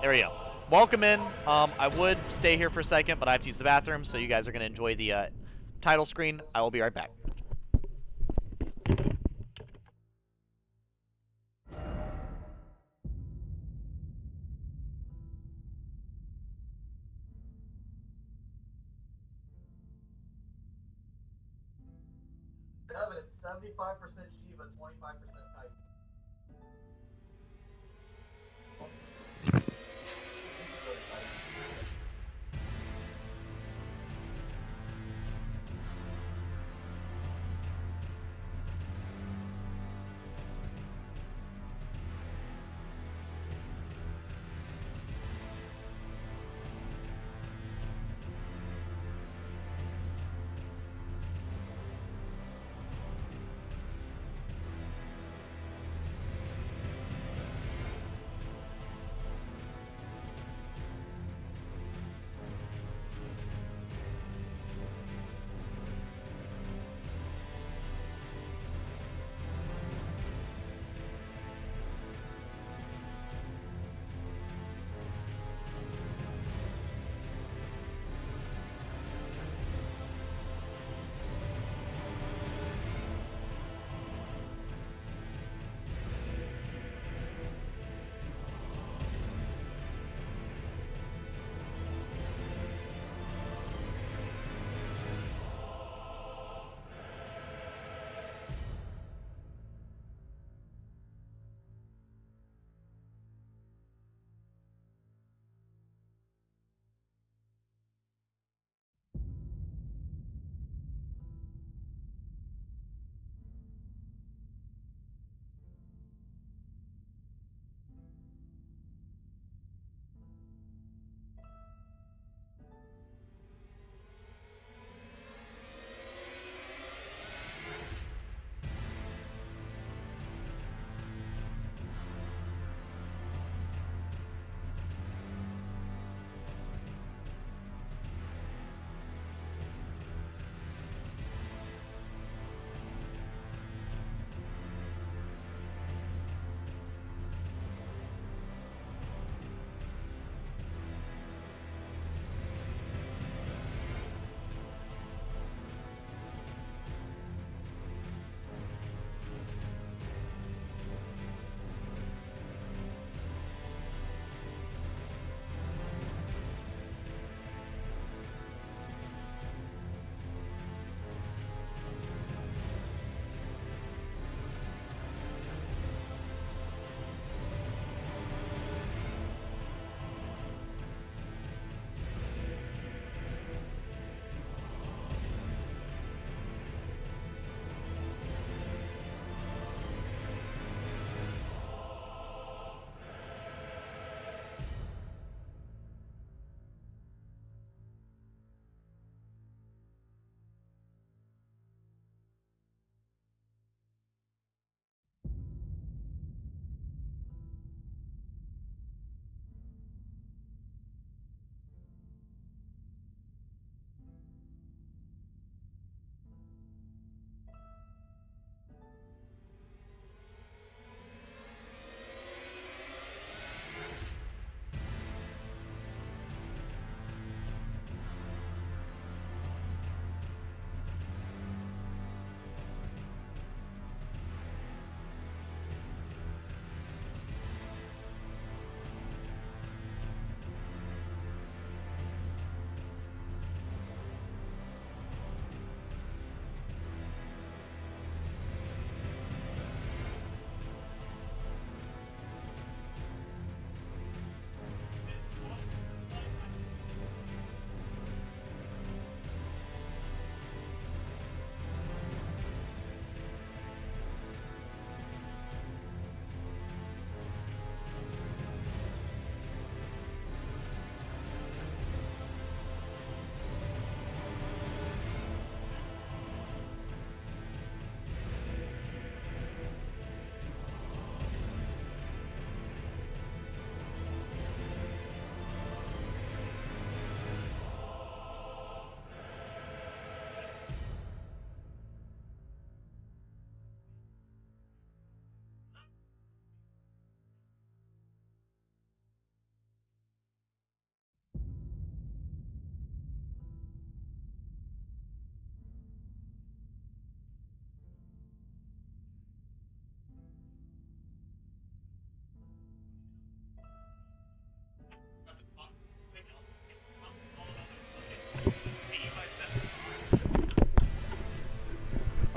There we go. Welcome in. I would stay here for a second, but I have to use the bathroom, so you guys are going to enjoy the title screen. I will be right back. Devin, it's 75% Shiva, 25% Titan.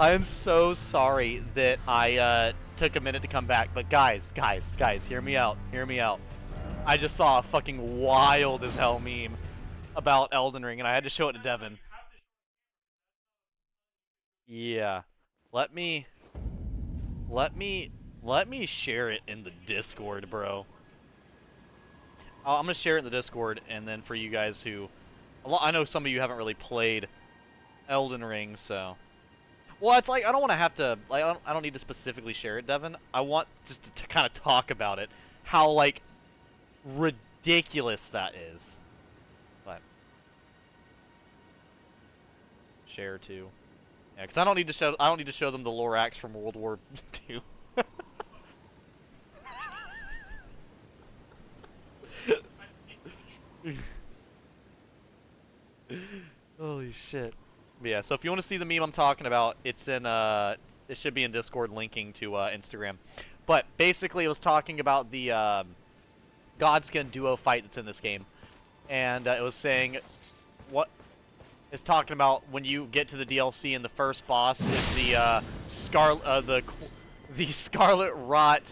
I am so sorry that I took a minute to come back, but guys, hear me out. Hear me out. I just saw a fucking wild as hell meme about Elden Ring, and I had to show it to Devin. Yeah. Let me share it in the Discord, bro. I'm gonna share it in the Discord, and then for you guys who, I know some of you haven't really played Elden Ring, so. Well, it's like I don't want to have to, like, I don't need to specifically share it, Devin. I want just to kind of talk about it, how like ridiculous that is. But share too. Yeah, because I don't need to show them the Lorax from World War II. Holy shit. But yeah, so if you want to see the meme I'm talking about, it's in it should be in Discord linking to Instagram. But basically it was talking about the Godskin duo fight that's in this game. And it was saying what it's talking about when you get to the DLC and the first boss is the Scarlet Rotted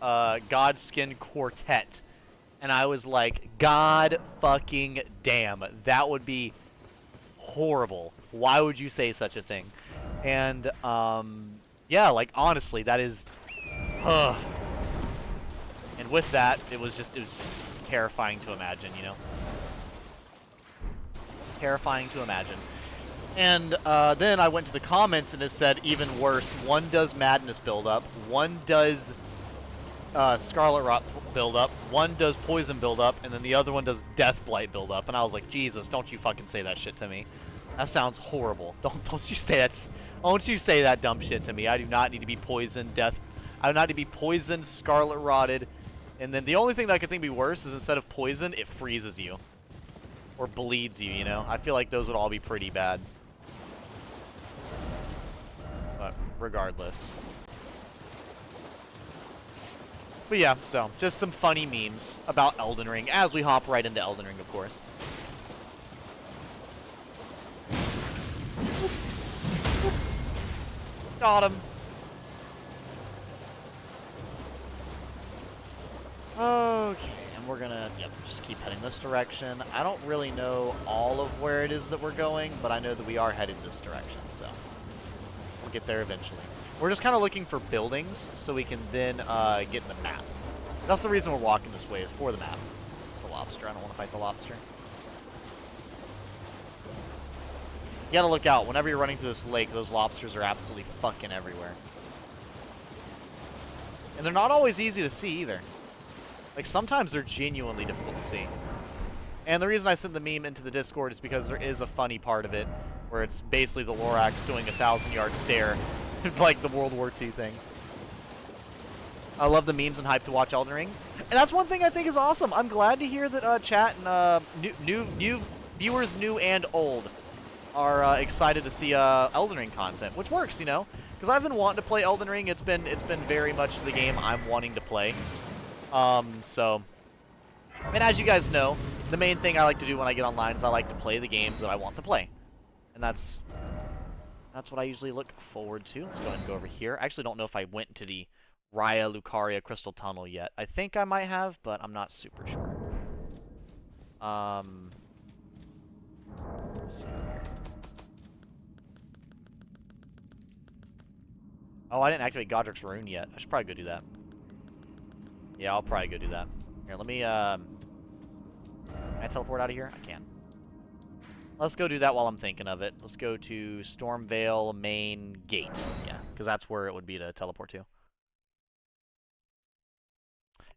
Godskin Quartet. And I was like, God fucking damn, that would be horrible. Why would you say such a thing? And yeah, like honestly, that is and with that, it was just terrifying to imagine, you know? Terrifying to imagine. And then I went to the comments and it said even worse. One does Madness build up, one does Scarlet Rot build up, one does Poison build up, and then the other one does Death Blight build up. And I was like, Jesus, don't you fucking say that shit to me. That sounds horrible. Don't you say that. Don't you say that dumb shit to me. I do not need to be poisoned. I do not need to be poisoned, Scarlet Rotted, and then the only thing that I could think would be worse is instead of poison, it freezes you or bleeds you. You know, I feel like those would all be pretty bad. But regardless. But yeah, so just some funny memes about Elden Ring as we hop right into Elden Ring, of course. Got him. Okay, and we're gonna, just keep heading this direction. I don't really know all of where it is that we're going, but I know that we are headed this direction, so we'll get there eventually. We're just kind of looking for buildings so we can then get in the map. That's the reason we're walking this way, is for the map. It's a lobster. I don't want to fight the lobster. You gotta look out. Whenever you're running through this lake, those lobsters are absolutely fucking everywhere. And they're not always easy to see either. Like, sometimes they're genuinely difficult to see. And the reason I sent the meme into the Discord is because there is a funny part of it, where it's basically the Lorax doing a 1,000-yard stare, like the World War II thing. I love the memes and hype to watch Elden Ring. And that's one thing I think is awesome. I'm glad to hear that chat and new viewers, new and old, are excited to see Elden Ring content, which works, you know, because I've been wanting to play Elden Ring. It's been very much the game I'm wanting to play. So, and as you guys know, the main thing I like to do when I get online is I like to play the games that I want to play, and that's what I usually look forward to. Let's go ahead and go over here. I actually don't know if I went to the Raya Lucaria Crystal Tunnel yet. I think I might have, but I'm not super sure. Let's see here. Oh, I didn't activate Godric's Rune yet. I should probably go do that. Yeah, I'll probably go do that. Here, let me, can I teleport out of here? I can. Let's go do that while I'm thinking of it. Let's go to Stormveil main gate. Yeah, because that's where it would be to teleport to.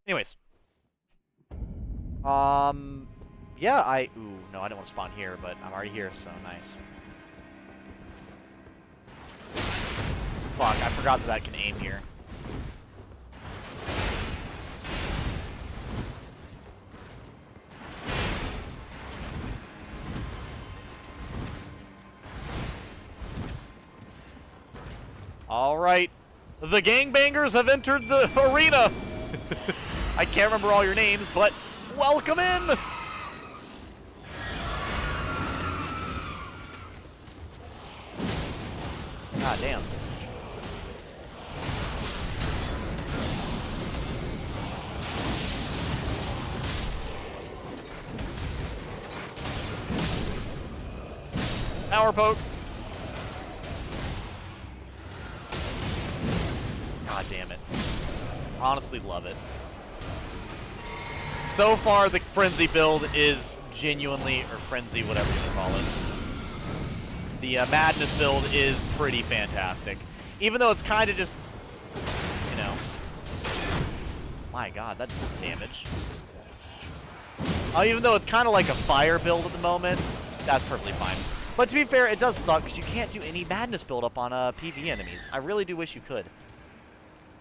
Anyways. Yeah, ooh, no, I didn't want to spawn here, but I'm already here, so nice. Fuck, I forgot that I can aim here. Alright, the gangbangers have entered the arena! I can't remember all your names, but welcome in! Power poke. God damn it. Honestly love it. So far, the Frenzy build is genuinely, or Frenzy, whatever you want to call it. The Madness build is pretty fantastic. Even though it's kind of just, you know... My god, that's damage. Even though it's kind of like a fire build at the moment, that's perfectly fine. But to be fair, it does suck because you can't do any Madness build up on PvE enemies. I really do wish you could.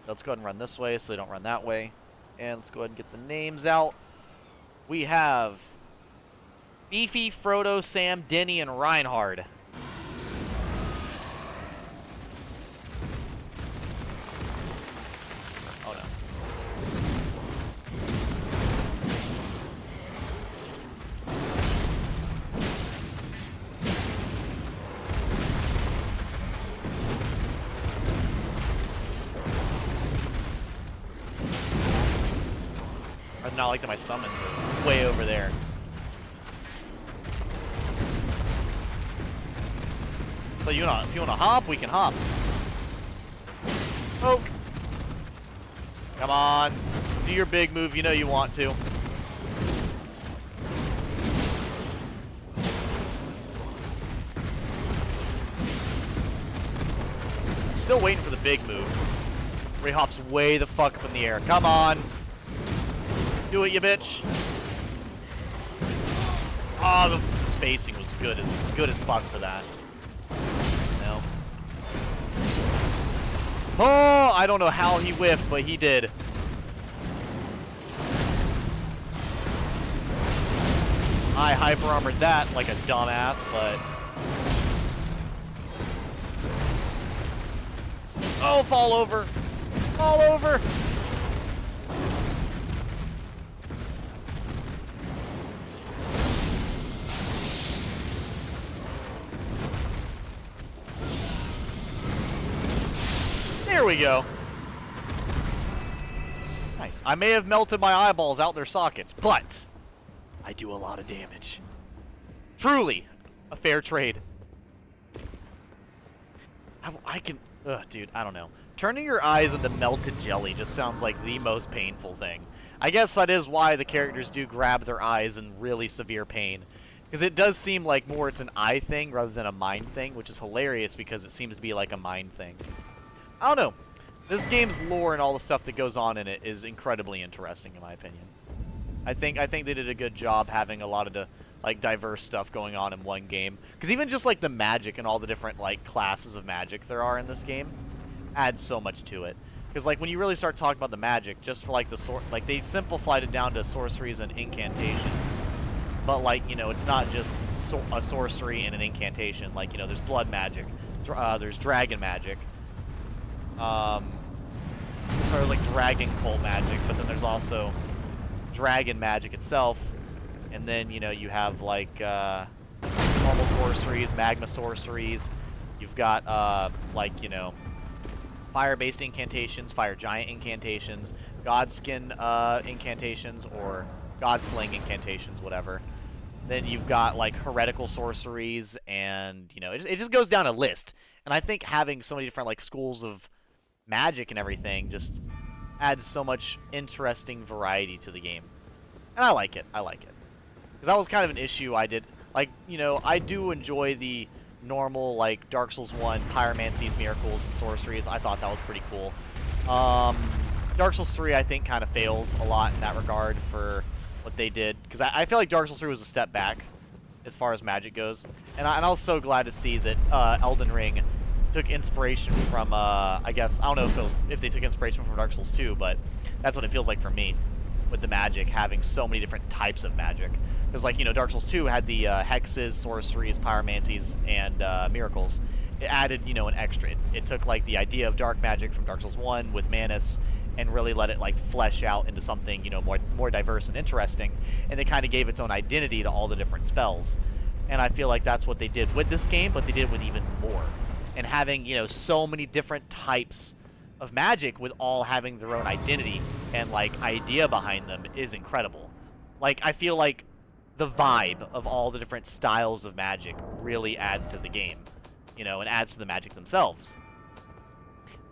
Let's go ahead and run this way so they don't run that way. And let's go ahead and get the names out. We have Beefy, Frodo, Sam, Denny, and Reinhard. Oh no. I not like that my summons are way over there. So if you wanna hop, we can hop. Poke. Come on. Do your big move, you know you want to. Still waiting for the big move. Where he hops way the fuck up in the air. Come on. Do it, you bitch. Oh, the spacing was good as fuck for that. No. Oh, I don't know how he whiffed, but he did. I hyper armored that like a dumbass, but oh, fall over. Fall over. There we go. Nice. I may have melted my eyeballs out their sockets, but I do a lot of damage. Truly a fair trade. I can... Ugh, dude, I don't know. Turning your eyes into melted jelly just sounds like the most painful thing. I guess that is why the characters do grab their eyes in really severe pain. Because it does seem like more it's an eye thing rather than a mind thing, which is hilarious because it seems to be like a mind thing. I don't know. This game's lore and all the stuff that goes on in it is incredibly interesting, in my opinion. I think they did a good job having a lot of the like diverse stuff going on in one game. Because even just like the magic and all the different like classes of magic there are in this game adds so much to it. Because like when you really start talking about the magic, just for like the like they simplified it down to sorceries and incantations. But like, you know, it's not just a sorcery and an incantation. Like, you know, there's blood magic, there's dragon magic. Sort of like dragon cult magic, but then there's also dragon magic itself, and then, you know, you have like normal sorceries, magma sorceries. You've got like, you know, fire-based incantations, fire giant incantations, godskin incantations, or godsling incantations, whatever. Then you've got like heretical sorceries, and you know, it just goes down a list. And I think having so many different like schools of magic and everything just adds so much interesting variety to the game. And I like it. I like it. Because that was kind of an issue I did. Like, you know, I do enjoy the normal, like, Dark Souls 1 pyromancies, miracles, and sorceries. I thought that was pretty cool. Dark Souls 3, I think, kind of fails a lot in that regard for what they did. Because I feel like Dark Souls 3 was a step back as far as magic goes. And I was so glad to see that Elden Ring took inspiration from, I guess, I don't know if they took inspiration from Dark Souls 2, but that's what it feels like for me, with the magic, having so many different types of magic. Because, like, you know, Dark Souls 2 had the hexes, sorceries, pyromancies, and miracles. It added, you know, an extra. It took, like, the idea of dark magic from Dark Souls 1 with Manus, and really let it, like, flesh out into something, you know, more diverse and interesting, and it kind of gave its own identity to all the different spells. And I feel like that's what they did with this game, but they did with even more. And having, you know, so many different types of magic with all having their own identity and, like, idea behind them is incredible. Like, I feel like the vibe of all the different styles of magic really adds to the game, you know, and adds to the magic themselves.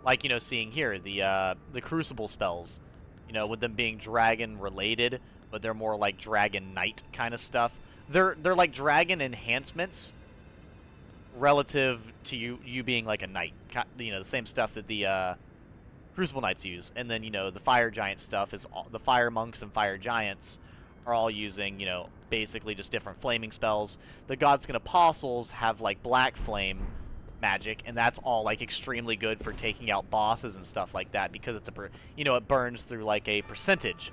Like, you know, seeing here, the Crucible spells, you know, with them being dragon-related, but they're more like Dragon Knight kind of stuff. They're like dragon enhancements relative to you being like a knight. You know, the same stuff that the Crucible Knights use. And then, you know, the Fire Giant stuff is all, the Fire Monks and Fire Giants are all using, you know, basically just different flaming spells. The Godskin Apostles have like Black Flame magic, and that's all like extremely good for taking out bosses and stuff like that, because it's you know, it burns through like a percentage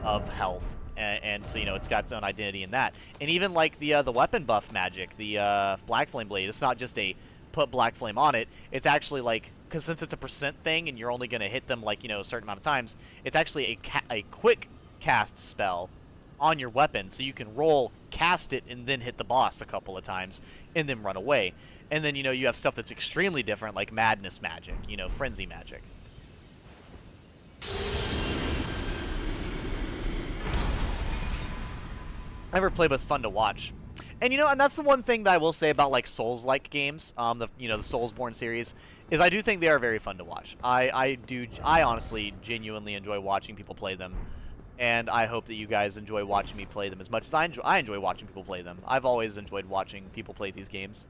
of health, and so, you know, it's got its own identity in that. And even like the weapon buff magic, the Black Flame Blade, it's not just a put Black Flame on it, it's actually like, because since it's a percent thing and you're only going to hit them like, you know, a certain amount of times, it's actually a quick cast spell on your weapon, so you can roll, cast it, and then hit the boss a couple of times and then run away. And then, you know, you have stuff that's extremely different, like Madness magic, you know, Frenzy magic. Never played, but it's fun to watch. And, you know, and that's the one thing that I will say about, like, Souls-like games, you know, the Soulsborne series, is I do think they are very fun to watch. I honestly genuinely enjoy watching people play them. And I hope that you guys enjoy watching me play them as much as I enjoy watching people play them. I've always enjoyed watching people play these games.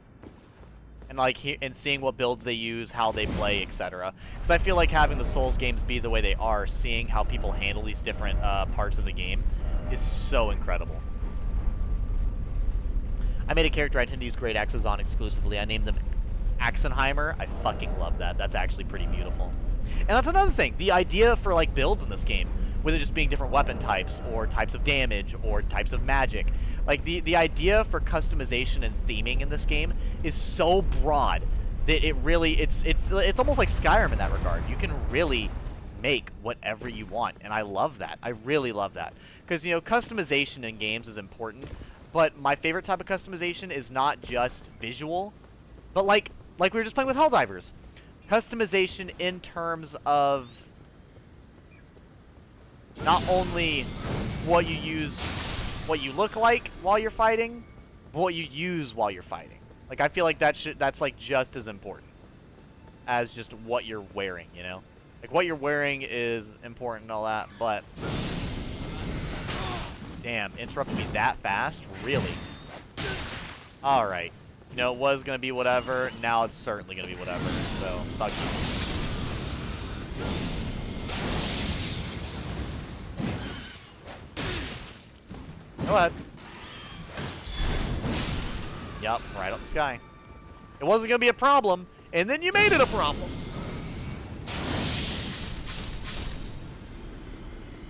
And like and seeing what builds they use, how they play, etc. Because I feel like having the Souls games be the way they are, seeing how people handle these different parts of the game, is so incredible. I made a character I tend to use great axes on exclusively. I named them Axenheimer. I fucking love that. That's actually pretty beautiful. And that's another thing. The idea for like builds in this game, with it just being different weapon types, or types of damage, or types of magic. Like, the idea for customization and theming in this game is so broad that it really, it's almost like Skyrim in that regard. You can really make whatever you want, and I love that. I really love that. Because, you know, customization in games is important, but my favorite type of customization is not just visual, but like we were just playing with Helldivers. Customization in terms of not only what you use, what you look like while you're fighting, but what you use while you're fighting. Like, I feel like that's like just as important as just what you're wearing, you know? Like, what you're wearing is important and all that, but damn, interrupted me that fast? Really? Alright. You know, it was gonna be whatever, now it's certainly gonna be whatever, so fuck you. Go ahead. Yup, right up the sky. It wasn't gonna be a problem, and then you made it a problem.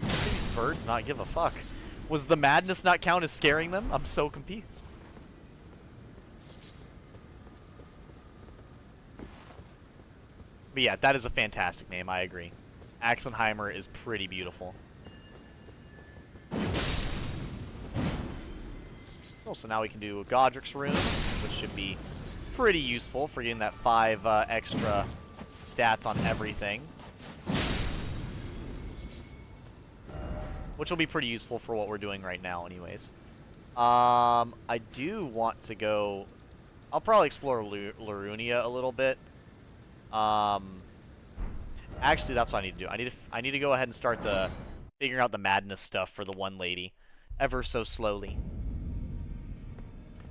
These birds not give a fuck. Was the madness not count as scaring them? I'm so confused. But yeah, that is a fantastic name, I agree. Axenheimer is pretty beautiful. Oh, so now we can do a Godric's Rune, which should be pretty useful for getting that 5 extra stats on everything. Which will be pretty useful for what we're doing right now anyways. I do want to go... I'll probably explore Larunia a little bit. Actually, that's what I need to do. I need to go ahead and start figuring out the madness stuff for the one lady. Ever so slowly.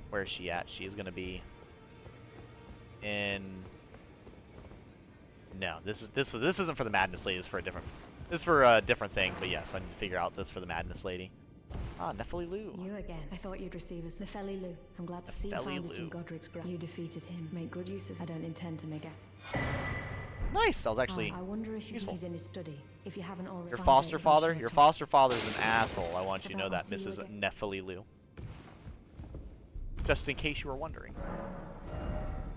Where is she at? She is going to be in... No, this isn't for the madness lady. This is for a different... This is for a different thing, but yes, I need to figure out this for the madness lady. Ah, Nephili-Lu. You again. I thought you'd receive us. Nephili-Lu. I'm glad to see you found us in Godric's Grant. You defeated him. Make good use of it. I don't intend to make it. Nice. That was actually I wonder if useful. He's in his study. If you haven't already. Your foster father? Your foster father's an asshole. I want you to know that, Mrs. Nephili-Lu. Just in case you were wondering.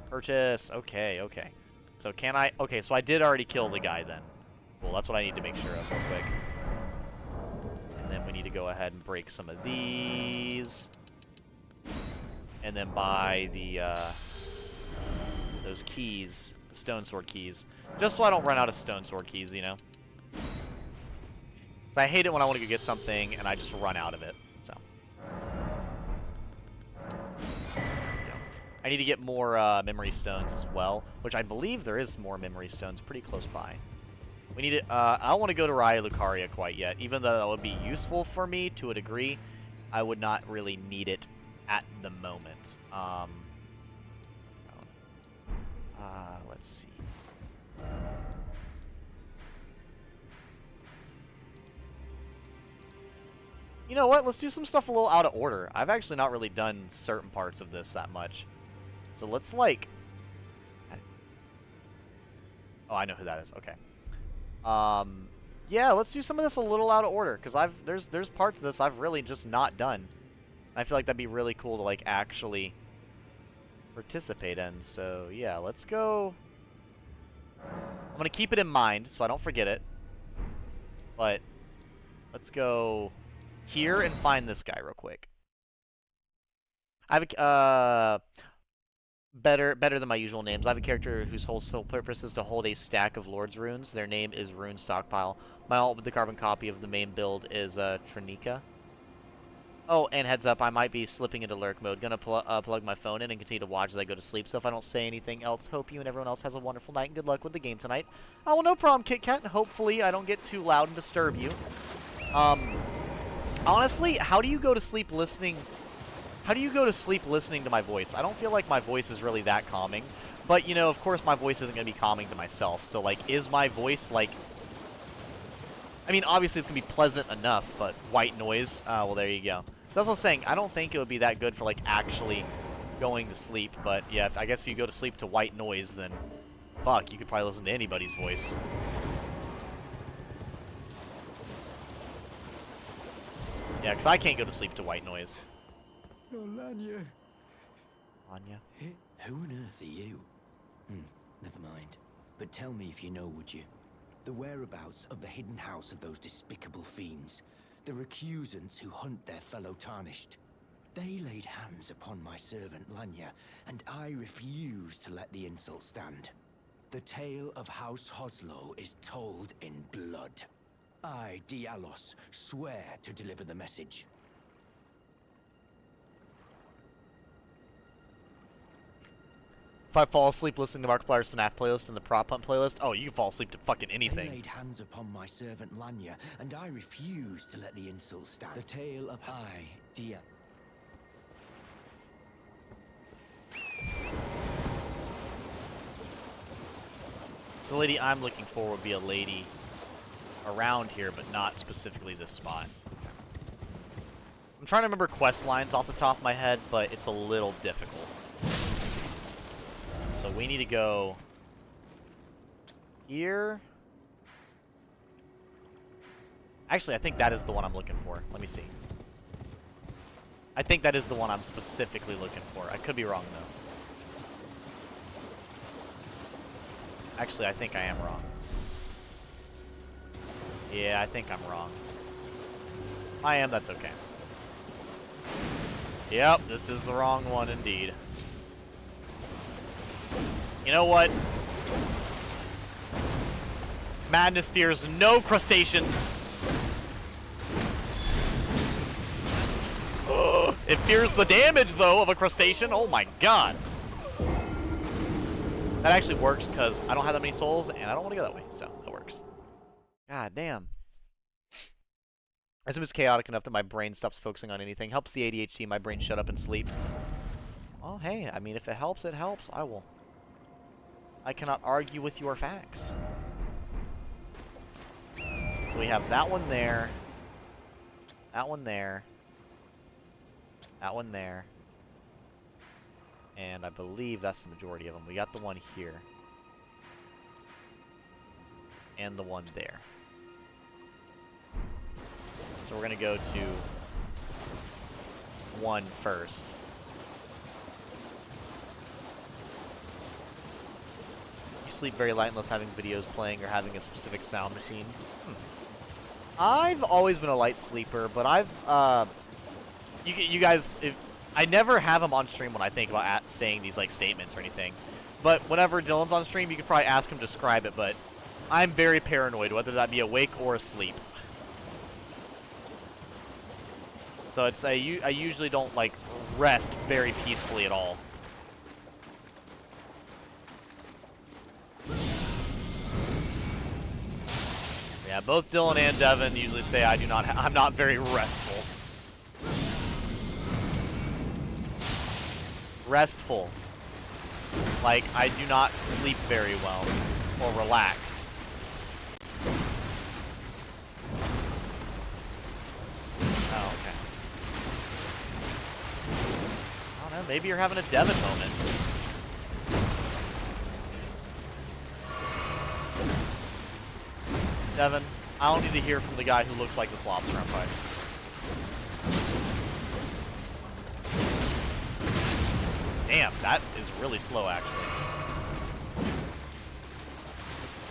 Purchase. Okay, okay. So can I... Okay, so I did already kill the guy then. Cool, that's what I need to make sure of real quick. And then we need to go ahead and break some of these. And then buy the, those keys, the stone sword keys. Just so I don't run out of stone sword keys, you know? 'Cause I hate it when I want to go get something and I just run out of it, so. I need to get more memory stones as well, which I believe there is more memory stones pretty close by. We need to, I don't want to go to Raya Lucaria quite yet, even though that would be useful for me to a degree. I would not really need it at the moment. Let's see. You know what? Let's do some stuff a little out of order. I've actually not really done certain parts of this that much. So let's, like... Oh, I know who that is. Okay. Yeah, let's do some of this a little out of order, because there's parts of this I've really just not done. I feel like that'd be really cool to, like, actually participate in. So, yeah, let's go... I'm going to keep it in mind so I don't forget it. But let's go here and find this guy real quick. I have a... Better than my usual names. I have a character whose whole sole purpose is to hold a stack of Lord's runes. Their name is Rune Stockpile. My alt with the carbon copy of the main build is Trinica. Oh, and heads up, I might be slipping into lurk mode. Gonna plug my phone in and continue to watch as I go to sleep. So if I don't say anything else, hope you and everyone else has a wonderful night and good luck with the game tonight. Oh, well, no problem, Kit Kat. Hopefully I don't get too loud and disturb you. Honestly, how do you go to sleep listening... How do you go to sleep listening to my voice? I don't feel like my voice is really that calming. But, you know, of course my voice isn't going to be calming to myself. So, like, is my voice, like... I mean, obviously it's going to be pleasant enough, but white noise... well, there you go. That's what I was saying. I don't think it would be that good for, like, actually going to sleep. But, yeah, I guess if you go to sleep to white noise, then... Fuck, you could probably listen to anybody's voice. Yeah, because I can't go to sleep to white noise. Oh, Lanya. Anya? Who on earth are you? Never mind. But tell me if you know, would you? The whereabouts of the hidden house of those despicable fiends. The recusants who hunt their fellow tarnished. They laid hands upon my servant Lanya, and I refuse to let the insult stand. The tale of House Hoslow is told in blood. I, Dialos, swear to deliver the message. If I fall asleep listening to Markiplier's FNAF playlist and the Prop Hunt playlist, oh, you can fall asleep to fucking anything. They laid hands upon my servant Lanya, and I refuse to let the insult stand. The tale of I, Dia. So the lady I'm looking for would be a lady around here, but not specifically this spot. I'm trying to remember quest lines off the top of my head, but it's a little difficult. So we need to go here. Actually, I think that is the one I'm looking for. Let me see. I think that is the one I'm specifically looking for. I could be wrong, though. Actually, I think I am wrong. Yeah, I think I'm wrong. I am, that's okay. Yep, this is the wrong one indeed. You know what? Madness fears no crustaceans. Ugh, it fears the damage, though, of a crustacean. Oh my god. That actually works because I don't have that many souls, and I don't want to go that way, so that works. God damn. I assume it's chaotic enough that my brain stops focusing on anything. Helps the ADHD in my brain shut up and sleep. Well, hey, I mean, if it helps, it helps. I cannot argue with your facts. So we have that one there. That one there. That one there. And I believe that's the majority of them. We got the one here. And the one there. So we're going to go to one first. You sleep very light unless having videos playing or having a specific sound machine. I've always been a light sleeper, but I've, you guys, I never have them on stream when I think about saying these, like, statements or anything. But whenever Dylan's on stream, you could probably ask him to describe it, but I'm very paranoid, whether that be awake or asleep. So it's, I usually don't, like, rest very peacefully at all. both Dylan and Devin usually say I'm not very restful. Restful. Like, I do not sleep very well or relax. Oh, okay. I don't know, maybe you're having a Devin moment. Devin, I don't need to hear from the guy who looks like the slop shrimp pie. Damn, that is really slow, actually.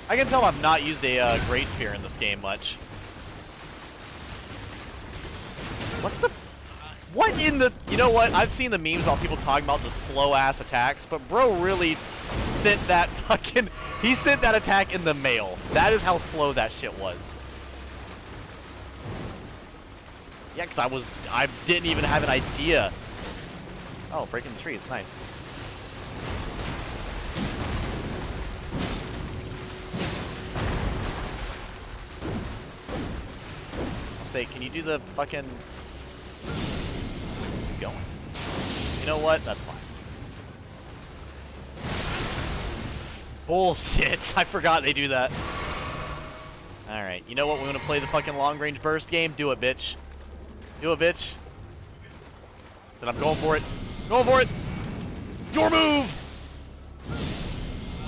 I can tell I've not used a Great Spear in this game much. What the... What in the... You know what? I've seen the memes about people talking about the slow-ass attacks, but bro really sent that fucking... He sent that attack in the mail. That is how slow that shit was. Yeah, because I didn't even have an idea. Oh, breaking the trees. Nice. I'll say, can you do the fucking... Keep going. You know what? That's fine. Bullshit. I forgot they do that. Alright, you know what? We want to play the fucking long-range burst game? Do it, bitch. Do it, bitch. Then I'm going for it. Going for it! Your move!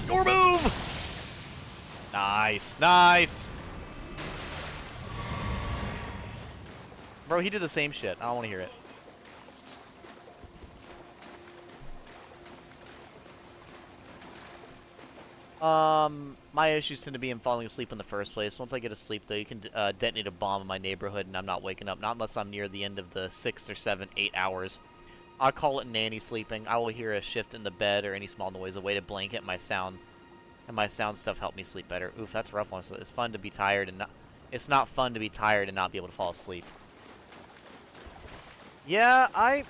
Your move! Nice. Nice! Bro, he did the same shit. I don't want to hear it. My issues tend to be in falling asleep in the first place. Once I get asleep, though, you can detonate a bomb in my neighborhood, and I'm not waking up. Not unless I'm near the end of the 6 or 7, 8 hours. I'll call it nanny sleeping. I will hear a shift in the bed or any small noise, a weighted blanket, my sound, and my sound stuff help me sleep better. Oof, that's a rough one. So it's fun to be tired and not. It's not fun to be tired and not be able to fall asleep. Yeah, I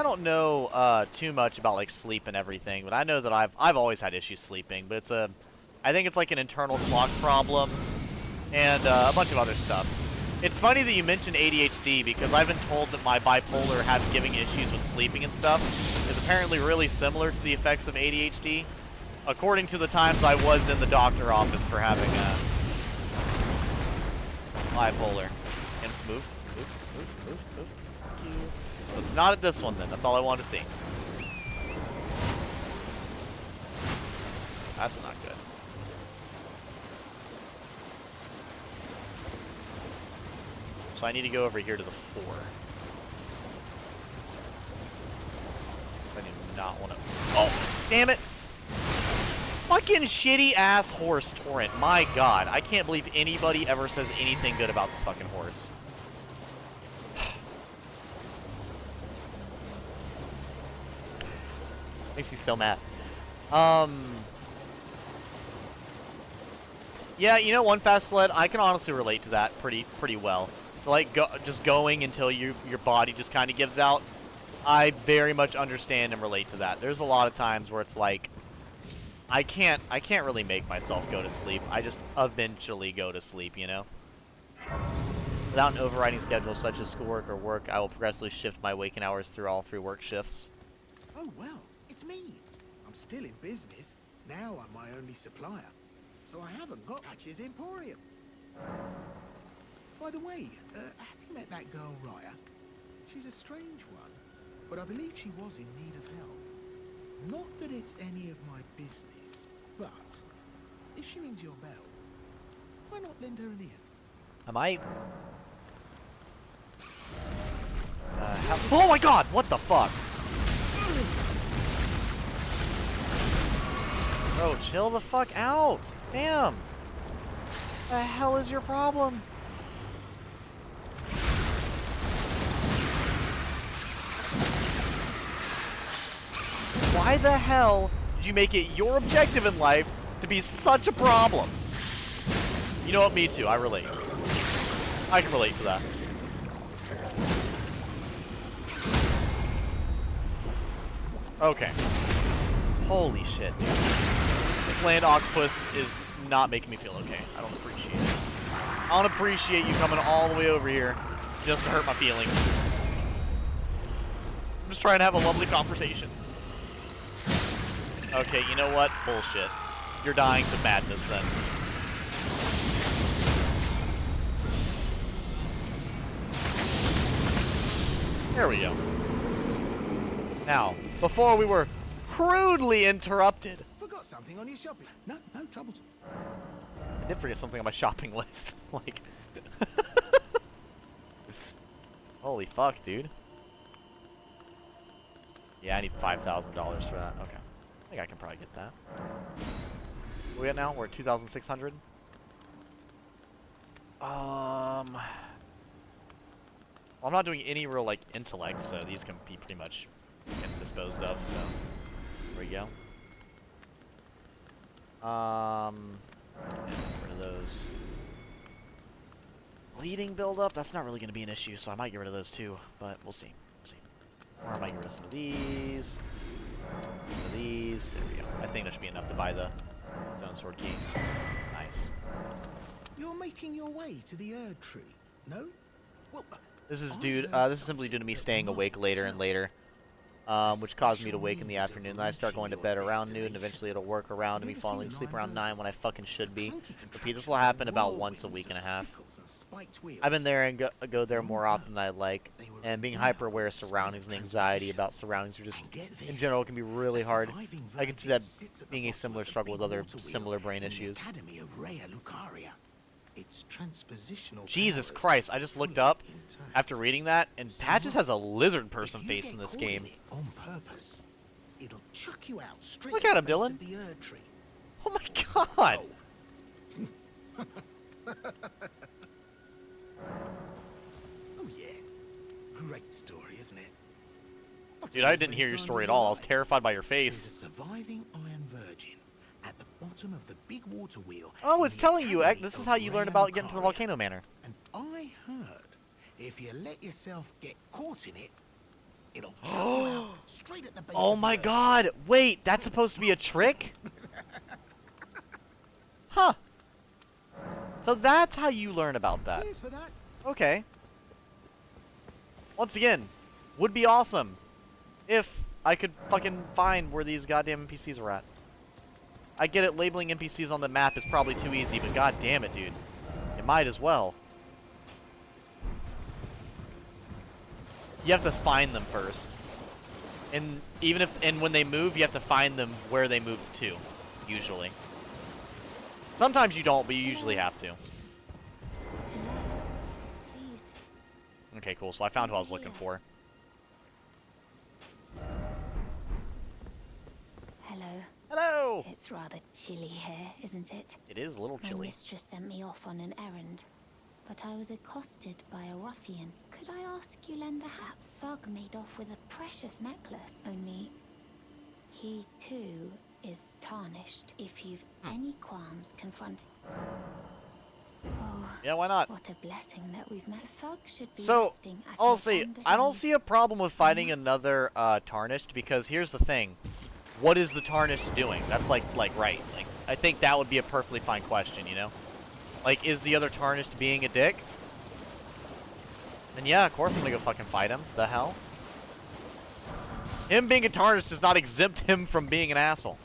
don't know too much about like sleep and everything, but I know that I've always had issues sleeping. But I think it's like an internal clock problem and a bunch of other stuff. It's funny that you mentioned ADHD because I've been told that my bipolar giving issues with sleeping and stuff is apparently really similar to the effects of ADHD, according to the times I was in the doctor office for having bipolar. And move. So it's not at this one then. That's all I wanted to see. That's not good. So I need to go over here to the 4. I do not want to... Oh, damn it! Fucking shitty ass horse torrent. My god, I can't believe anybody ever says anything good about this fucking horse. Makes me so mad. Yeah, you know, one fast sled, I can honestly relate to that pretty well. Like just going until your body just kind of gives out. I very much understand and relate to that. There's a lot of times where it's like I can't really make myself go to sleep. I just eventually go to sleep, you know. Without an overriding schedule such as schoolwork or work, I will progressively shift my waking hours through all 3 work shifts. Oh well, it's me. I'm still in business. Now I'm my only supplier. So I haven't got Hatch's Emporium. By the way, have you met that girl, Raya? She's a strange one, but I believe she was in need of help. Not that it's any of my business, but if she rings your bell, why not lend her an ear? Am I... oh my god! What the fuck? Bro, chill the fuck out! Damn! What the hell is your problem? Why the hell did you make it your objective in life to be such a problem? You know what? Me too. I relate. I can relate to that. Okay. Holy shit, dude. This land octopus is not making me feel okay. I don't appreciate it. I don't appreciate you coming all the way over here just to hurt my feelings. I'm just trying to have a lovely conversation. Okay, you know what? Bullshit. You're dying to madness then. There we go. Now, before we were crudely interrupted. Forgot something on your shopping. No trouble. I did forget something on my shopping list. Like, holy fuck, dude. Yeah, I need $5,000 for that. Okay. I think I can probably get that. Where we at now? We're at 2,600. Well, I'm not doing any real, like, intellect, so these can be pretty much disposed of, so there we go. Get rid of those. Bleeding buildup, that's not really going to be an issue, so I might get rid of those too, but we'll see. We'll see. Or I might get rid of some of these. Some of these. There we go. I think that should be enough to buy the stone sword key. Nice. You're making your way to the Erd tree, no? Well, This is this is simply due to me staying awake later and later, which caused me to wake in the afternoon. Then I start going to bed around noon, and eventually it'll work around to me falling asleep around 9 when I fucking should be. Repeat, this will happen about once a week and a half. I've been there and go there more often than I like, and being hyper aware of surroundings and anxiety about surroundings are just, in general, can be really hard. I can see that being a similar struggle with other similar brain issues. Its transpositional Jesus powers Christ, I just looked up intact. after reading that, and Patches has a lizard person If you face get in this caught game. in it on purpose, it'll chuck you out straight Look at him, the base Dylan. of the Erd tree. Oh my god! Oh yeah, great story, isn't it? I'll Dude, tell I you as didn't many hear your times story as at all. I you was like. terrified by your There's a face. surviving Iron Virgin at the bottom of the big water wheel. Oh, in it's the telling you, Academy this is of how you learn Rhea about getting to the Lucaria. Volcano Manor. And I heard if you let yourself get caught in it, it'll chuck you out straight at the base Oh of the my Erd. god! Wait, that's supposed to be a trick? Huh. So that's how you learn about that. Cheers for that. Okay. Once again, would be awesome if I could fucking find where these goddamn NPCs are at. I get it, labeling NPCs on the map is probably too easy, but god damn it, dude. You might as well. You have to find them first. And even if, and when they move, you have to find them where they moved to, usually. Sometimes you don't, but you usually have to. Please. Okay, cool. So I found who I was looking for. Hello. Hello! It's rather chilly here, isn't it? It is a little My chilly. mistress sent me off on an errand, but I was accosted by a ruffian. Could I ask you lend a hat? Thug made off with a precious necklace, only he too is tarnished. If you've any qualms confronting... Oh, Yeah, why not? what a blessing that we've met. The thug should be So, resting at I'll an say, under I don't ease. see a problem with fighting another Tarnished, because here's the thing. What is the Tarnished doing? That's right. Like, I think that would be a perfectly fine question, you know? Like, is the other Tarnished being a dick? Then yeah, of course I'm gonna go fucking fight him. The hell? Him being a Tarnished does not exempt him from being an asshole.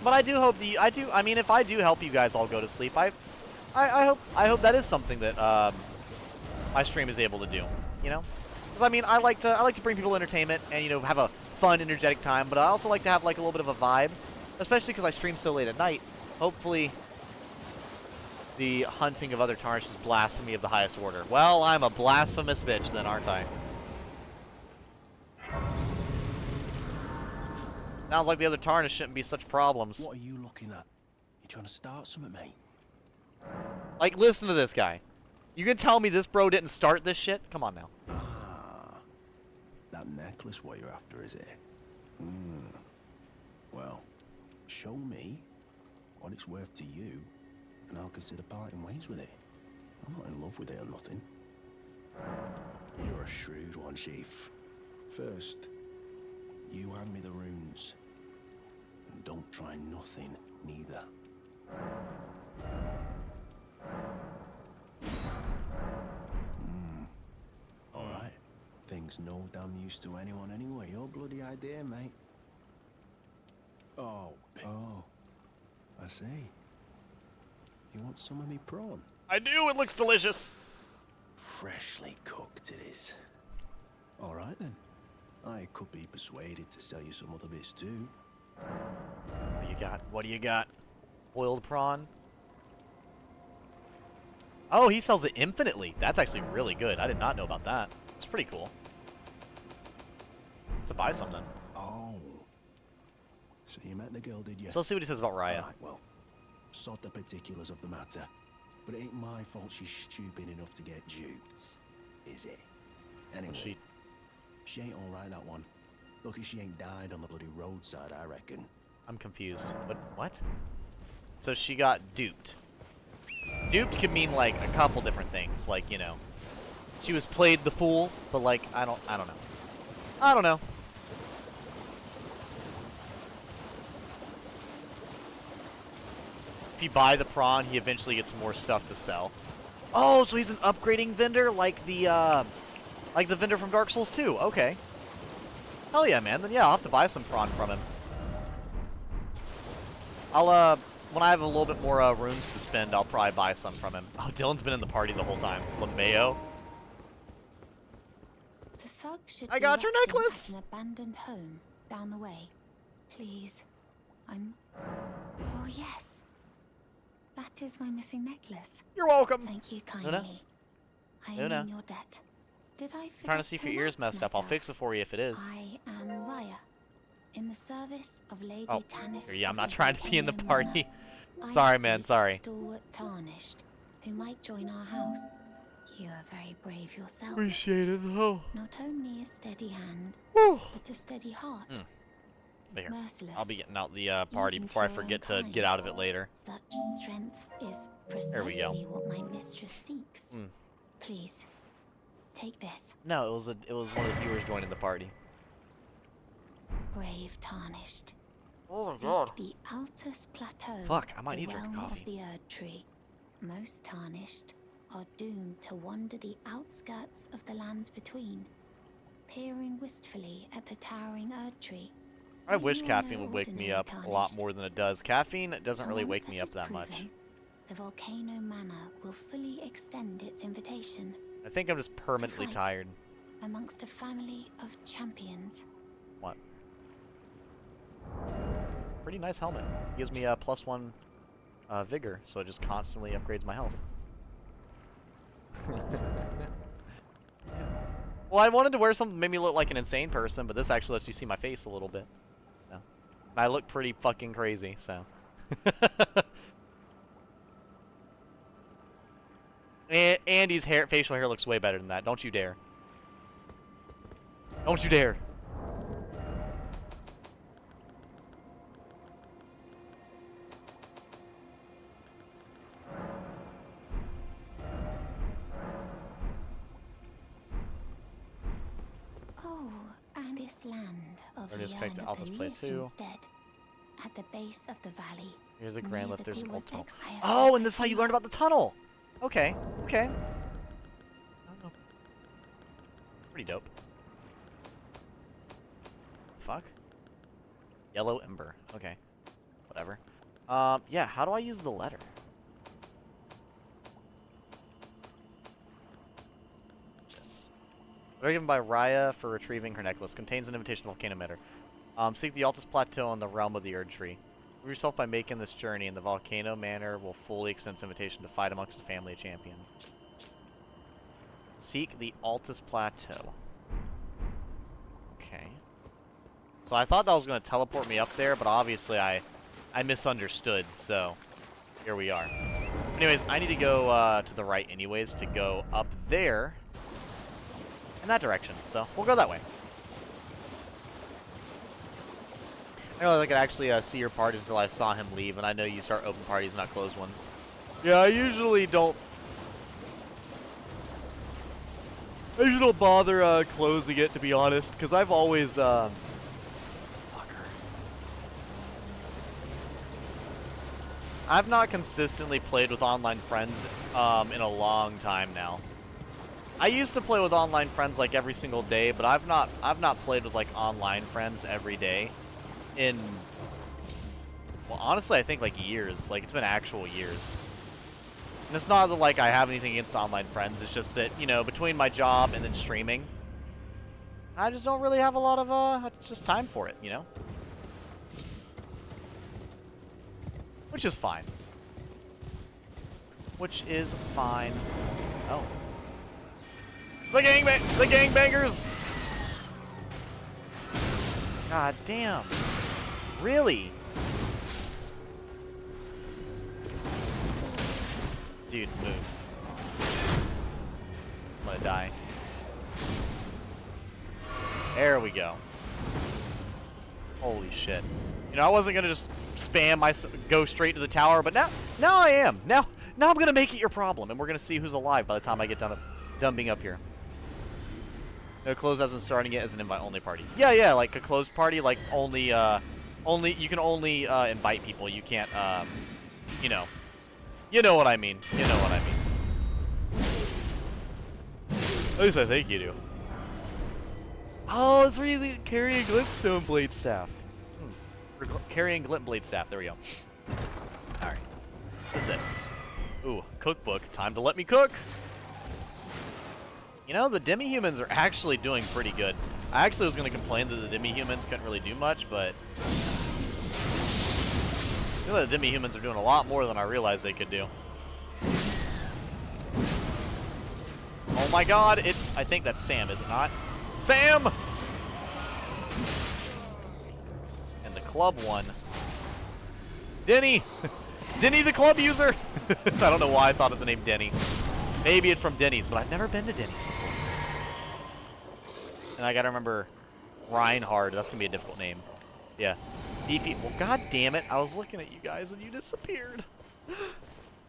But I do hope I mean, if I do help you guys all go to sleep, I hope that is something that my stream is able to do, you know? Because I mean, I like to bring people entertainment and, you know, have a fun, energetic time, but I also like to have like a little bit of a vibe, especially because I stream so late at night. Hopefully, the hunting of other tarnished is blasphemy of the highest order. Well, I'm a blasphemous bitch then, aren't I? Sounds like the other tarnished shouldn't be such problems. What are you looking at? You trying to start something, mate? Like, listen to this guy. You can tell me this bro didn't start this shit? Come on now. Ah, that necklace what you're after, is it? Well, show me what it's worth to you, and I'll consider parting ways with it. I'm not in love with it or nothing. You're a shrewd one, Chief. First, You hand me the runes. And don't try nothing, neither. Alright. Thing's no damn use to anyone anyway. Your bloody idea, mate. Oh, I see. You want some of me prawn? I do. It looks delicious. Freshly cooked it is. Alright then. I could be persuaded to sell you some other bits too. What do you got? What do you got? Boiled prawn. Oh, he sells it infinitely. That's actually really good. I did not know about that. It's pretty cool. To buy something. Oh. So you met the girl, did you? So let's see what he says about Raya. Right, well, sort the particulars of the matter. But it ain't my fault she's stupid enough to get duped, is it? Anyway, she ain't alright, that one. Lucky she ain't died on the bloody roadside, I reckon. I'm confused. What? So she got duped. Duped could mean like a couple different things, like, you know, she was played the fool, but like I don't know. I don't know. If you buy the prawn, he eventually gets more stuff to sell. Oh, so he's an upgrading vendor like the vendor from Dark Souls 2. Okay. Hell yeah, man. Then yeah, I'll have to buy some prawn from him. I'll when I have a little bit more runes to spend, I'll probably buy some from him. Oh, Dylan's been in the party the whole time. LeMayo. The thug should I got your be resting necklace! at an abandoned home down the way. Please. Oh, yes. That is my missing necklace. You're welcome. Thank you kindly. Luna? I am Luna? in your debt. Did I forget Trying to see if your ear's announce messed up. I'll fix myself? it for you if it is. I am Raya, in the service of Lady Oh, Tanis. yeah, I'm of not the trying to be in the Volcano party. Manor. Sorry, I man, seek sorry. Stalwart Tarnished, who might join our house. You are very brave yourself. Appreciate it, though. Not only a steady hand, Whew. but a steady heart. Here. Merciless. I'll be getting out the party Even before I to her own forget to kind. get out of it later. Such strength is There we go. precisely what my mistress seeks. Mm. Please, take this. No, it was one of the viewers joining the party. Brave Tarnished. Oh my Seek god. the Altus Plateau. Fuck, I might the need to drink realm coffee. of the Erd Tree. Most tarnished are doomed to wander the outskirts of the lands between, peering wistfully at the towering Erd Tree. I But wish you are caffeine no would wake me ordinary up a lot tarnished. more than it does. Caffeine doesn't And really once wake me up is that much. proven, the Volcano Manor will fully extend its invitation I think I'm just permanently fight. tired. amongst a family of champions. What? Pretty nice helmet. Gives me a +1 vigor, so it just constantly upgrades my health. Well, I wanted to wear something that made me look like an insane person, but this actually lets you see my face a little bit. So, and I look pretty fucking crazy, so. Andy's facial hair looks way better than that. Don't you dare. Don't you dare. Oh, and this land of Or just Yearn picked of Altus the Play Leaf 2. instead, at the base of the valley. Here's a grand near lift. the There's an old Peerless tunnel. X I have Oh, found and this is how you before. learn about the tunnel. Okay. Okay. I don't know. Pretty dope. Fuck. Yellow ember. Okay. Whatever. Yeah. How do I use the letter? This. Letter given by Raya for retrieving her necklace. Contains an invitation to Volcano Manor. Seek the Altus Plateau in the realm of the Erd Tree. Prove yourself by making this journey, and the Volcano Manor will fully extend its invitation to fight amongst a family of champions. Seek the Altus Plateau. Okay. So I thought that was going to teleport me up there, but obviously I misunderstood, so here we are. Anyways, I need to go to the right anyways to go up there in that direction, so we'll go that way. I know I could actually see your parties until I saw him leave, and I know you start open parties, not closed ones. Yeah, I usually don't bother closing it, to be honest, because I've always I've not consistently played with online friends in a long time now. I used to play with online friends like every single day, but I've not played with like online friends every day in, well, honestly, I think like years. Like, it's been actual years. And it's not that like I have anything against online friends. It's just that, you know, between my job and then streaming, I just don't really have a lot of just time for it, you know? Which is fine. Which is fine. Oh. The gangbangers! God damn. Really? Dude, move. I'm gonna die. There we go. Holy shit. You know, I wasn't gonna just spam go straight to the tower, but now I am. Now I'm gonna make it your problem, and we're gonna see who's alive by the time I get done being up here. No, closed hasn't started yet as an invite-only party. Yeah, like a closed party, like only you can only invite people. You can't, you know what I mean. You know what I mean. At least I think you do. Oh, it's really carrying glintstone blade staff. Carrying glint blade staff. There we go. All right. What's this? Ooh, cookbook. Time to let me cook. You know, the demi-humans are actually doing pretty good. I actually was going to complain that the demi-humans couldn't really do much, but I feel like the demi-humans are doing a lot more than I realized they could do. Oh my god, I think that's Sam, is it not? Sam! And the club one. Denny! Denny the club user! I don't know why I thought of the name Denny. Maybe it's from Denny's, but I've never been to Denny's before. And I gotta remember Reinhard. That's gonna be a difficult name. Yeah. Beefy. Well, god damn it. I was looking at you guys and you disappeared.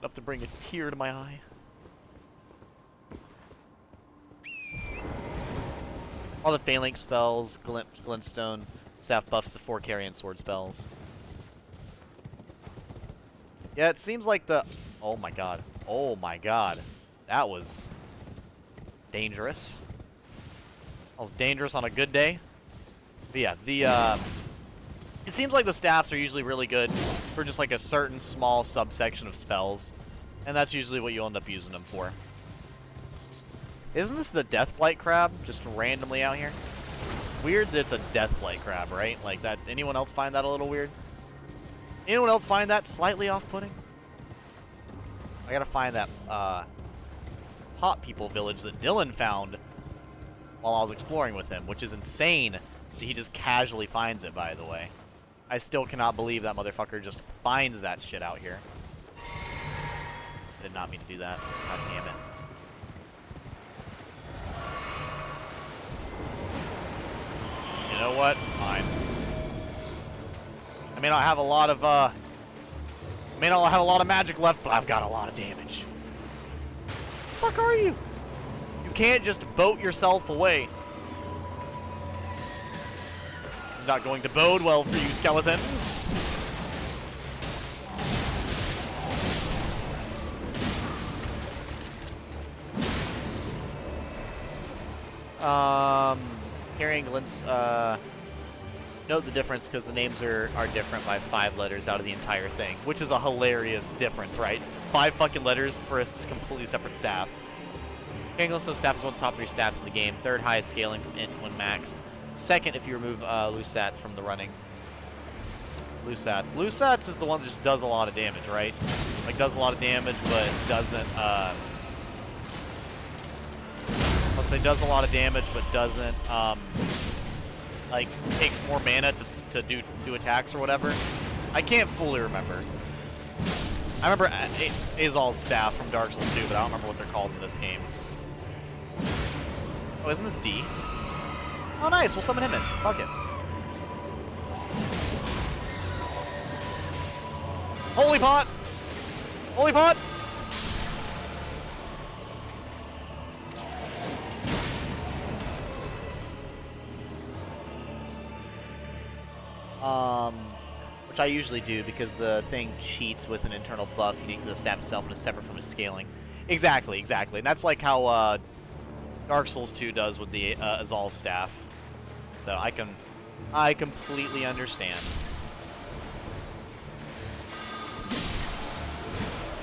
Enough to bring a tear to my eye. All the Phalanx spells, Glintstone, staff buffs to 4 carry and sword spells. Yeah, it seems like the... Oh my god. Oh my god. That was dangerous. That was dangerous on a good day. But yeah, it seems like the staffs are usually really good for just like a certain small subsection of spells. And that's usually what you'll end up using them for. Isn't this the Deathblight crab just randomly out here? Weird that it's a Deathblight crab, right? Like that. Anyone else find that a little weird? Anyone else find that slightly off-putting? I gotta find that Pot People village that Dylan found while I was exploring with him, which is insane that he just casually finds it, by the way. I still cannot believe that motherfucker just finds that shit out here. Did not mean to do that. God damn it. You know what? Fine. I may not have a lot of magic left, but I've got a lot of damage. What the fuck are you? You can't just boat yourself away. This is not going to bode well for you, skeletons. Carrying glints, note the difference because the names are different by 5 letters out of the entire thing, which is a hilarious difference, right? 5 fucking letters for a completely separate staff. Carrying glintstone staff is one of the top 3 staffs in the game. 3rd highest scaling from int when maxed. 2nd if you remove Lusats from the running. Lusats is the one that just does a lot of damage, right? Like does a lot of damage, but doesn't. Let's say does a lot of damage, but doesn't like takes more mana to do attacks or whatever. I can't fully remember. I remember Azal's staff from Dark Souls 2, but I don't remember what they're called in this game. Oh, isn't this D? Oh, nice. We'll summon him in. Fuck it. Holy pot! Holy pot! which I usually do because the thing cheats with an internal buff unique to the staff itself and is separate from its scaling. Exactly, exactly. And that's like how Dark Souls 2 does with the Azal staff. So I completely understand.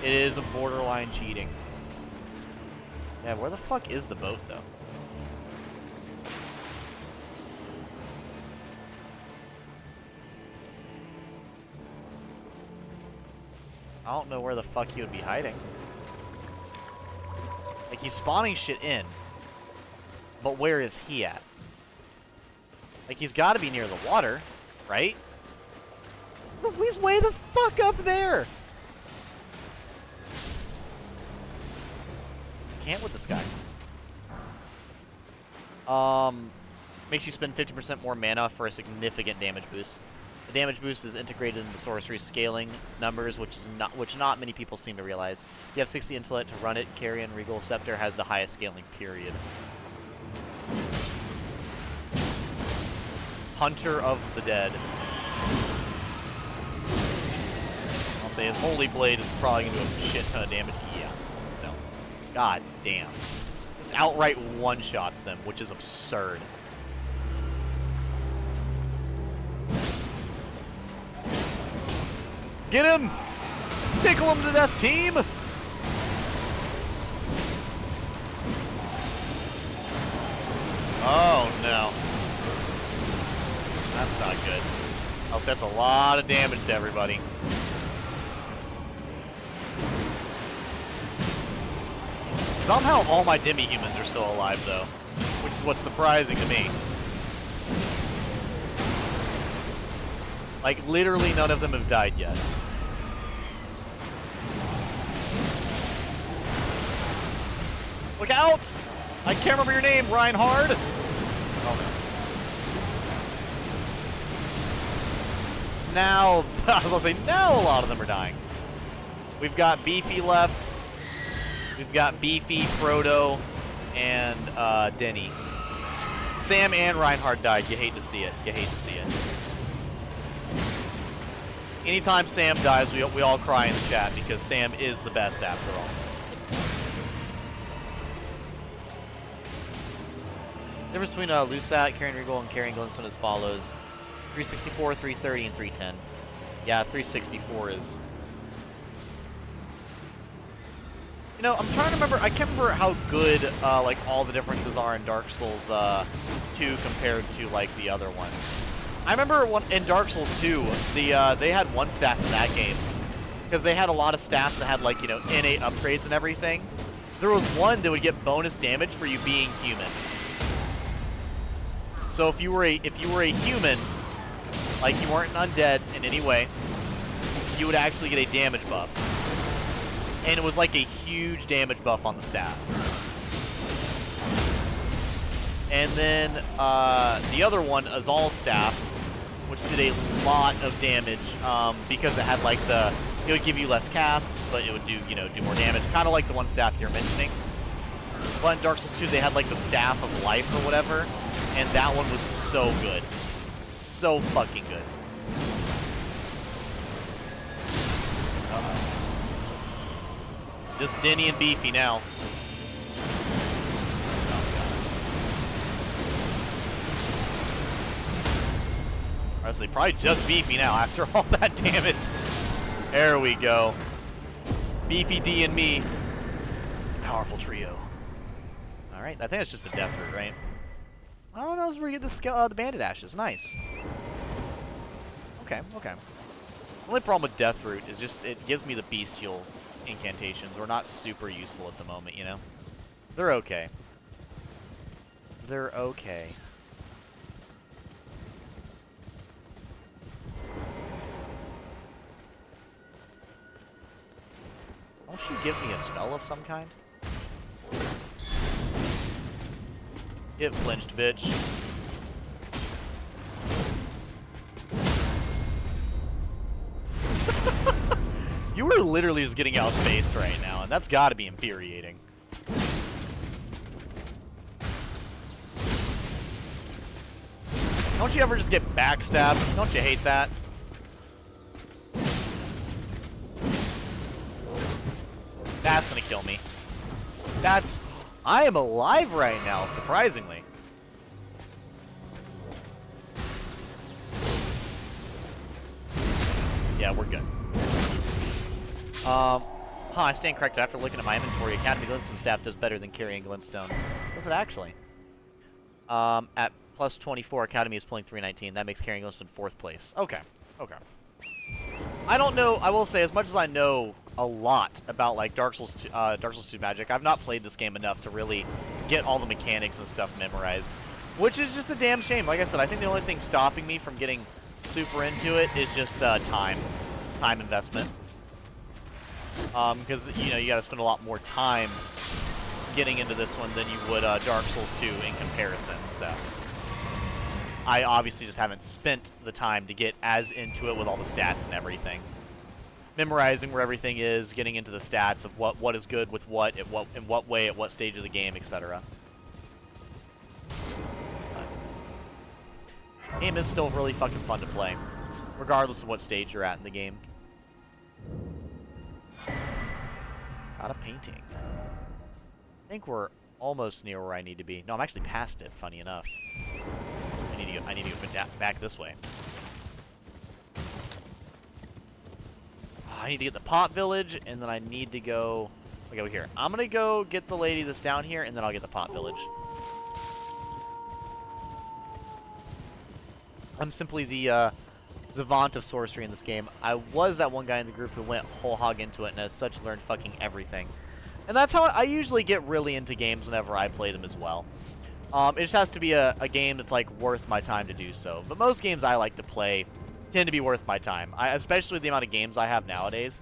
It is a borderline cheating. Yeah, where the fuck is the boat, though? I don't know where the fuck he would be hiding. Like, he's spawning shit in. But where is he at? Like, he's got to be near the water, right? He's way the fuck up there! Can't with this guy. Makes you spend 50% more mana for a significant damage boost. The damage boost is integrated into sorcery scaling numbers, which not many people seem to realize. You have 60 intellect to run it. Carrion Regal Scepter has the highest scaling, period. Hunter of the Dead. I'll say his Holy Blade is probably going to do a shit ton of damage. Yeah. So, god damn. Just outright one-shots them, which is absurd. Get him! Tickle him to death, team! Oh, no. That's not good. Else that's a lot of damage to everybody. Somehow all my demi-humans are still alive, though. Which is what's surprising to me. Like, literally none of them have died yet. Look out! I can't remember your name, Reinhard! Oh, no. Now, I was gonna say, now a lot of them are dying. We've got Beefy left. We've got Beefy, Frodo, and Denny. Sam and Reinhard died. You hate to see it. You hate to see it. Anytime Sam dies, we all cry in the chat because Sam is the best after all. The difference between Lusat, Carrion Regal, and Carrion Glintstone as follows. 364, 330, and 310. Yeah, 364 is... You know, I'm trying to remember, I can't remember how good, like, all the differences are in Dark Souls 2 compared to, like, the other ones. I remember in Dark Souls 2, they had one staff in that game. Because they had a lot of staffs that had, like, you know, innate upgrades and everything. There was one that would get bonus damage for you being human. So if you were a human, like you weren't an undead in any way, you would actually get a damage buff. And it was like a huge damage buff on the staff. And then the other one, Azal's staff, which did a lot of damage because it had like it would give you less casts, but it would do more damage, kind of like the one staff you're mentioning. But in Dark Souls 2, they had like the Staff of Life or whatever, and that one was so good, so fucking good. Just Denny and Beefy now. Honestly, probably just Beefy now after all that damage. There we go. Beefy, D, and me. Powerful trio. Alright, I think that's just a death root, right? Oh, no, we get the bandit ashes. Nice. Okay, okay. The only problem with death root is just it gives me the bestial incantations. We're not super useful at the moment, you know? They're okay. They're okay. Won't you give me a spell of some kind? Get flinched, bitch. You were literally just getting outspaced right now, and that's gotta be infuriating. Don't you ever just get backstabbed? Don't you hate that? That's gonna kill me. That's... I am alive right now, surprisingly. Yeah, we're good. I stand corrected. After looking at my inventory, Academy Glintstone staff does better than carrying Glintstone. Does it actually? At plus 24, Academy is pulling 319. That makes carrying Glintstone 4th place. Okay. Okay. I don't know. I will say, as much as I know a lot about like Dark Souls 2 Magic, I've not played this game enough to really get all the mechanics and stuff memorized, which is just a damn shame. Like I said, I think the only thing stopping me from getting super into it is just time investment. Because you know you got to spend a lot more time getting into this one than you would Dark Souls 2 in comparison. So I obviously just haven't spent the time to get as into it with all the stats and everything. Memorizing where everything is, getting into the stats of what is good with what, in what way, at what stage of the game, etc. Game is still really fucking fun to play, regardless of what stage you're at in the game. Got a painting. I think we're almost near where I need to be. No, I'm actually past it, funny enough. I need to go back this way. I need to get the pot village, and then I need to go... over here. I'm gonna go get the lady that's down here, and then I'll get the pot village. I'm simply the savant of sorcery in this game. I was that one guy in the group who went whole hog into it, and as such learned fucking everything. And that's how I usually get really into games whenever I play them as well. It just has to be a game that's like worth my time to do so. But most games I like to play tend to be worth my time. Especially the amount of games I have nowadays.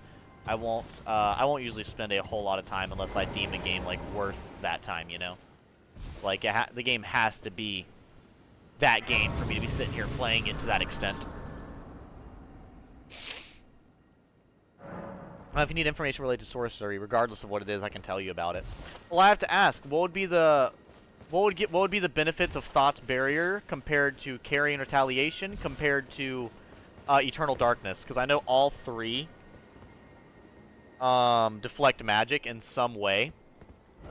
I won't usually spend a whole lot of time unless I deem a game like worth that time, you know? Like the game has to be that game for me to be sitting here playing it to that extent. If you need information related to sorcery, regardless of what it is, I can tell you about it. Well, I have to ask, what would be the benefits of Thought's Barrier compared to Carrion Retaliation compared to Eternal Darkness? Because I know all three deflect magic in some way,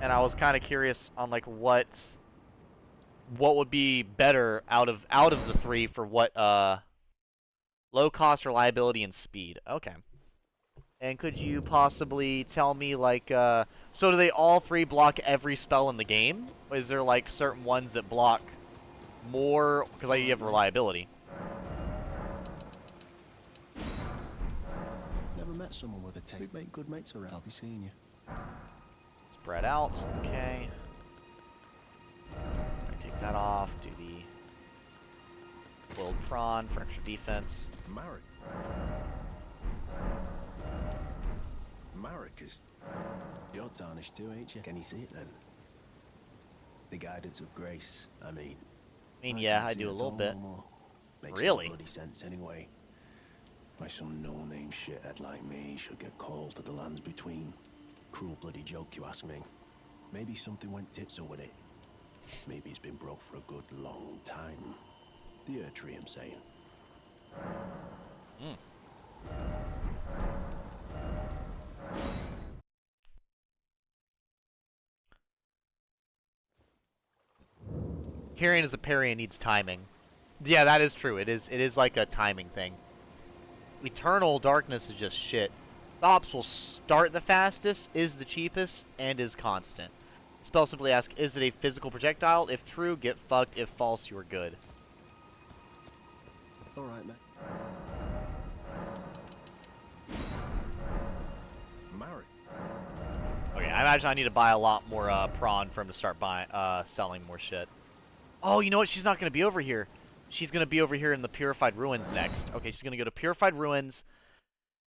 and I was kind of curious on like what would be better out of the three for what low cost, reliability, and speed. Okay. And could you possibly tell me, like, so do they all three block every spell in the game? Or is there, like, certain ones that block more? Because you have reliability. Never met someone with a tape. We'd make good mates around. I'll be seeing you. Spread out. Okay. Take that off. Do the boiled prawn for extra defense. Marek. Marek is... You're tarnished too, ain't you? Can you see it then? The guidance of grace, I mean. Yeah, I do a little bit. Makes Really? no bloody sense anyway. Why some no-name shithead like me should get called to the lands between. Cruel bloody joke, you ask me. Maybe something went tits with it. Maybe it's been broke for a good long time. The tree, I'm saying. Carrion is a parry and needs timing. Yeah, that is true. It is like a timing thing. Eternal Darkness is just shit. The ops will start the fastest, is the cheapest, and is constant. Spell simply asks, is it a physical projectile? If true, get fucked. If false, you are good. Alright, man. Marek. Okay, I imagine I need to buy a lot more prawn for him to start buying, selling more shit. Oh, you know what? She's not going to be over here. She's going to be over here in the Purified Ruins next. Okay, she's going to go to Purified Ruins,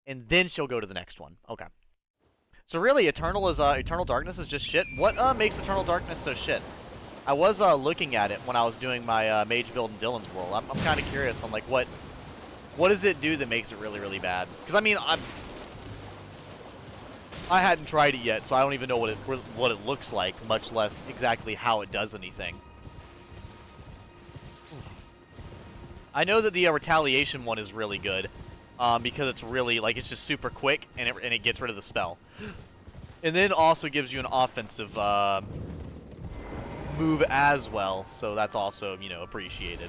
and then she'll go to the next one. Okay. So really, Eternal Darkness is just shit. What makes Eternal Darkness so shit? I was looking at it when I was doing my mage build in Dylan's World. I'm kind of curious on like what does it do that makes it really, really bad? Because I mean, I hadn't tried it yet, so I don't even know what it looks like, much less exactly how it does anything. I know that the retaliation one is really good, because it's really like it's just super quick and it gets rid of the spell. And then also gives you an offensive move as well, so that's also, you know, appreciated.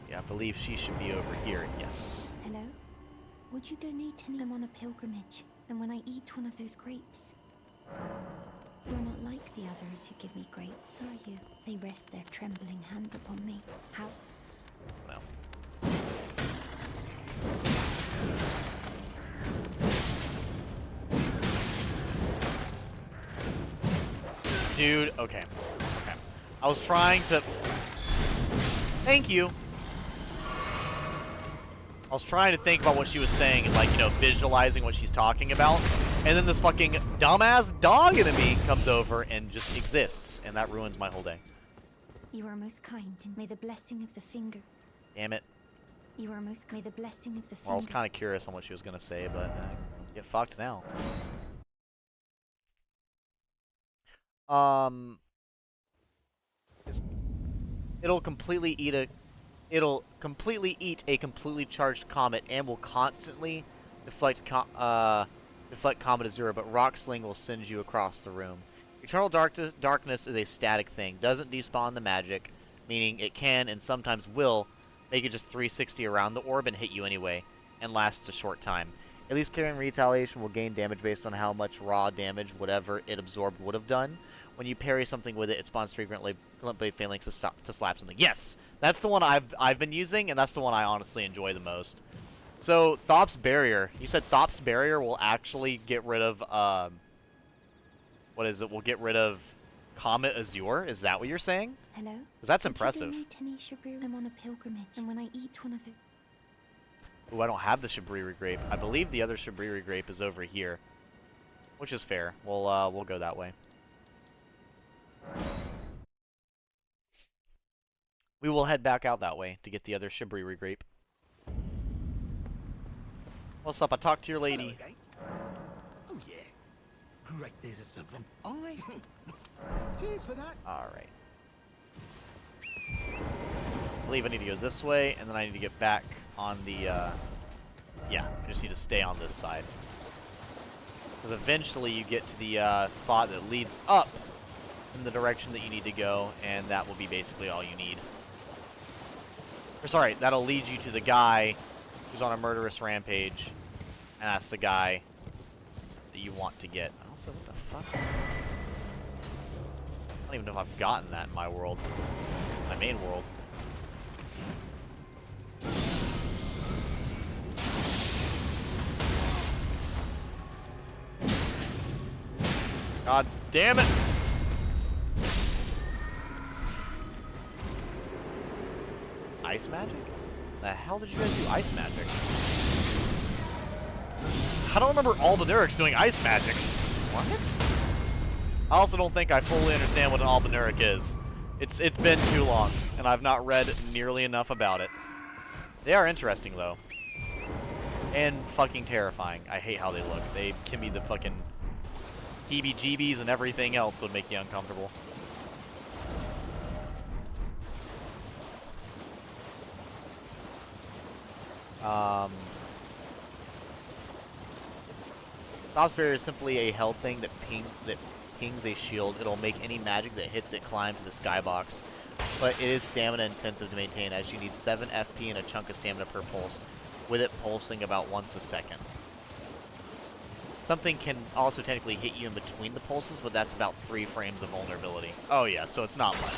Yeah, I believe she should be over here, yes. Hello? Would you donate any? I'm on a pilgrimage, and when I eat one of those grapes... You're not like the others who give me grapes, are you? They rest their trembling hands upon me. How? Well. Dude, okay. Okay. I was trying to... Thank you. I was trying to think about what she was saying and, like, you know, visualizing what she's talking about. And then this fucking dumbass dog enemy comes over and just exists. And that ruins my whole day. You are most kind, and may the blessing of the finger... Damn it. You are most... May the blessing of the finger... Well, I was kind of curious on what she was going to say, but get fucked now. It'll completely eat a completely charged comet and will constantly deflect comet to 0, but rock sling will send you across the room. Eternal darkness is a static thing, doesn't despawn the magic, meaning it can and sometimes will make it just 360 around the orb and hit you anyway, and lasts a short time. At least carrying retaliation will gain damage based on how much raw damage whatever it absorbed would have done. When you parry something with it, it spawns frequently, failing to slap something. Yes! That's the one I've been using, and that's the one I honestly enjoy the most. So, Thop's Barrier. You said Thop's Barrier will actually get rid of, what is it? Will get rid of Comet Azure? Is that what you're saying? Hello? Because that's impressive. I'm on a pilgrimage, and when I eat one of the... Ooh, I don't have the Shabriri Grape. I believe the other Shabriri Grape is over here. Which is fair. We'll go that way. We will head back out that way to get the other Shabriri Grape. What's up? I talked to your lady. Oh yeah. Great, there's a something. Cheers for that. Alright. I believe I need to go this way, and then I need to get back on the, yeah, I just need to stay on this side. Because eventually you get to the, spot that leads up in the direction that you need to go, and that will be basically all you need. Or sorry, that'll lead you to the guy who's on a murderous rampage, and that's the guy that you want to get. Also, what the fuck? I don't even know if I've gotten that in my world. My main world. God damn it! Ice magic? The hell did you guys do ice magic? I don't remember Albinaurix doing ice magic. What? I also don't think I fully understand what an Albinauric is. It's been too long, and I've not read nearly enough about it. They are interesting, though. And fucking terrifying. I hate how they look. They give me the fucking heebie-jeebies and everything else that would make you uncomfortable. Thop's Barrier is simply a held thing that pings a shield. It'll make any magic that hits it climb to the skybox, but it is stamina intensive to maintain, as you need 7 FP and a chunk of stamina per pulse, with it pulsing about once a second. Something can also technically hit you in between the pulses, but that's about 3 frames of vulnerability. Oh yeah, so it's not much.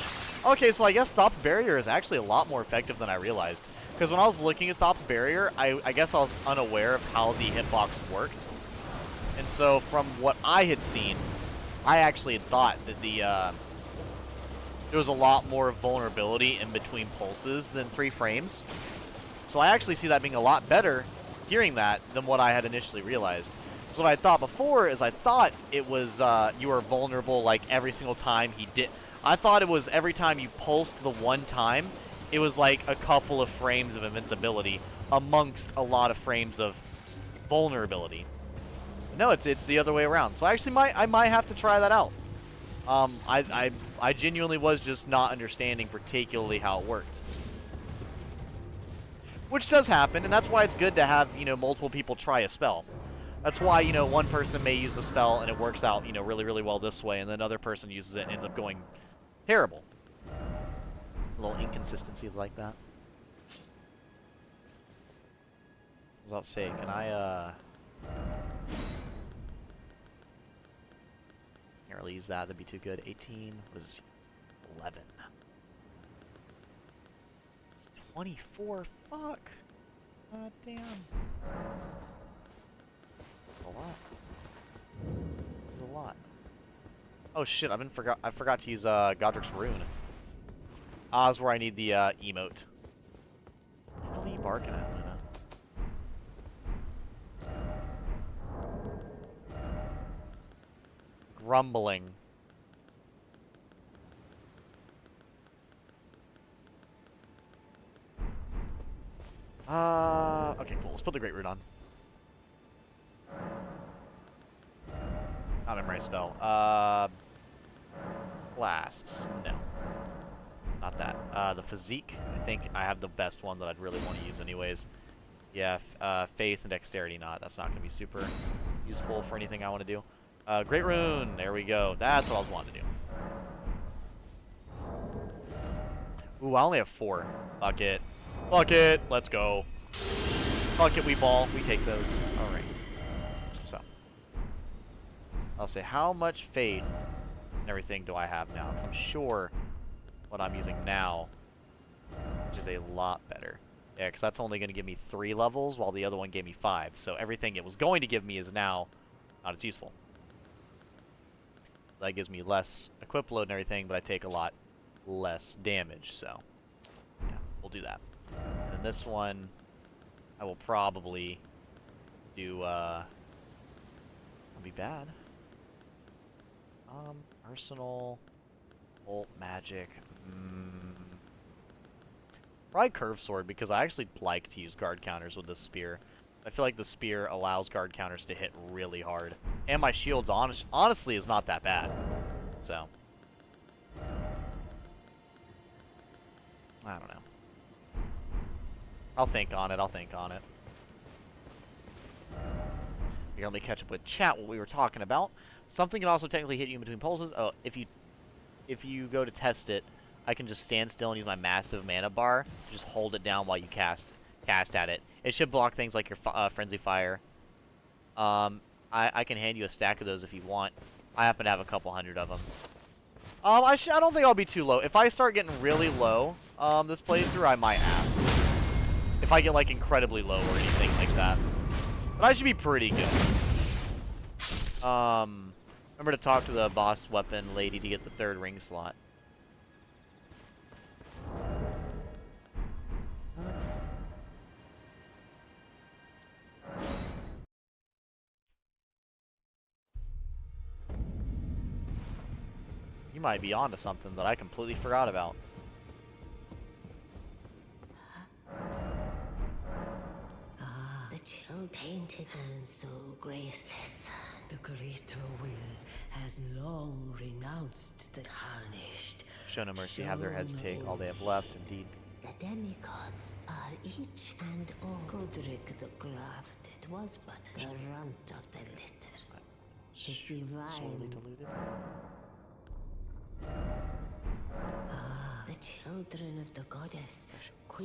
Okay, so I guess Thop's Barrier is actually a lot more effective than I realized. Because when I was looking at Thop's Barrier, I guess I was unaware of how the hitbox worked. And so from what I had seen, I actually had thought that there was a lot more vulnerability in between pulses than 3 frames. So I actually see that being a lot better, hearing that, than what I had initially realized. So what I thought before is I thought it was you were vulnerable like every single time he did. I thought it was every time you pulsed the one time, it was like a couple of frames of invincibility amongst a lot of frames of vulnerability. No, it's the other way around. So I might have to try that out. I genuinely was just not understanding particularly how it worked. Which does happen, and that's why it's good to have, you know, multiple people try a spell. That's why, you know, one person may use a spell and it works out, you know, really, really well this way, and then another person uses it and ends up going terrible. A little inconsistencies like that. I was about to say, can I, can't really use that, that'd be too good. 18, what is this? 11. 24, fuck. God damn. That's a lot. That's a lot. Oh shit, I forgot to use Godric's Rune. That's where I need the emote. What the hell are you barking at, Luna? Grumbling. Okay, cool. Let's put the Great Root on. Not memorize spell. Flasks. No. Not that. The Physique. I think I have the best one that I'd really want to use anyways. Yeah, Faith and Dexterity not. That's not going to be super useful for anything I want to do. Great Rune. There we go. That's what I was wanting to do. Ooh, I only have 4. Fuck it. Fuck it. Let's go. Fuck it, we ball. We take those. Alright. So. I'll say, how much faith and everything do I have now? Because I'm sure what I'm using now is a lot better. Yeah, because that's only going to give me 3 levels, while the other one gave me 5. So everything it was going to give me is now not as useful. That gives me less equip load and everything, but I take a lot less damage, so yeah, we'll do that. And then this one, I will probably do, it'll be bad. Arsenal, Bolt, Magic, probably Curve Sword, because I actually like to use guard counters with this spear. I feel like the spear allows guard counters to hit really hard. And my shield's honestly is not that bad. So. I don't know. I'll think on it, Here, let me catch up with chat what we were talking about. Something can also technically hit you in between pulses. Oh, if you go to test it, I can just stand still and use my massive mana bar. Just hold it down while you cast at it. It should block things like your Frenzy Fire. I can hand you a stack of those if you want. I happen to have a couple hundred of them. I don't think I'll be too low. If I start getting really low, this playthrough, I might ask. If I get, like, incredibly low or anything like that. But I should be pretty good. Remember to talk to the boss weapon lady to get the 3rd ring slot. You might be onto something that I completely forgot about. The chill tainted and so graceless. The greater will has long renounced the tarnished. Show no mercy, have their heads take all they have left, indeed. The demigods are each and all. Godric the Grafted was but the runt of the litter. His Sorely divine. diluted. The children of the goddess,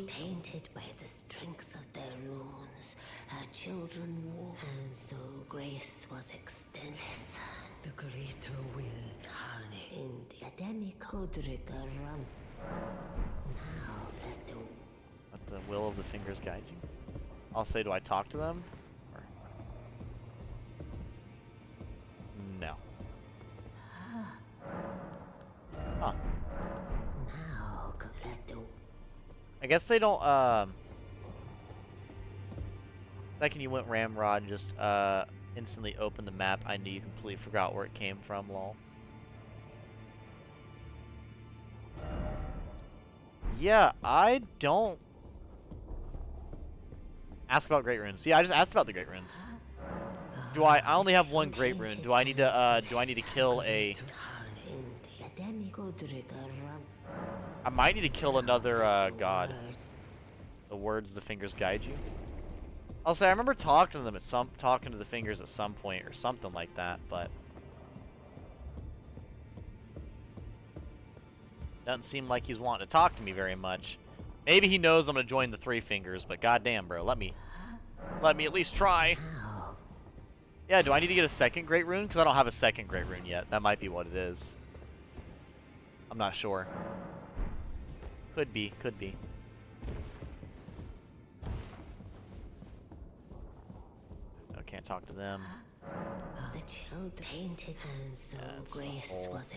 tainted by the strength of their runes, her children wore, and so grace was extended. The greater will tarnish in the demigod run. Now let the Let the will of the fingers guide you. I'll say, do I talk to them? Or... No. Huh. now let the I guess they don't, Second you went Ramrod and just, instantly opened the map, I knew you completely forgot where it came from, lol. Yeah, I don't... Ask about Great Runes. Yeah, I just asked about the Great Runes. Do I only have 1 Great Rune. Do I need to kill a... I might need to kill another, god. The words of the fingers guide you. I'll say I remember talking to them talking to the fingers at some point or something like that, but doesn't seem like he's wanting to talk to me very much. Maybe he knows I'm gonna join the three fingers, but goddamn, bro, let me at least try. Yeah, do I need to get a second great rune? Because I don't have a second great rune yet. That might be what it is. I'm not sure. Could be, could be. No, can't talk to them. The children tainted, and so grace was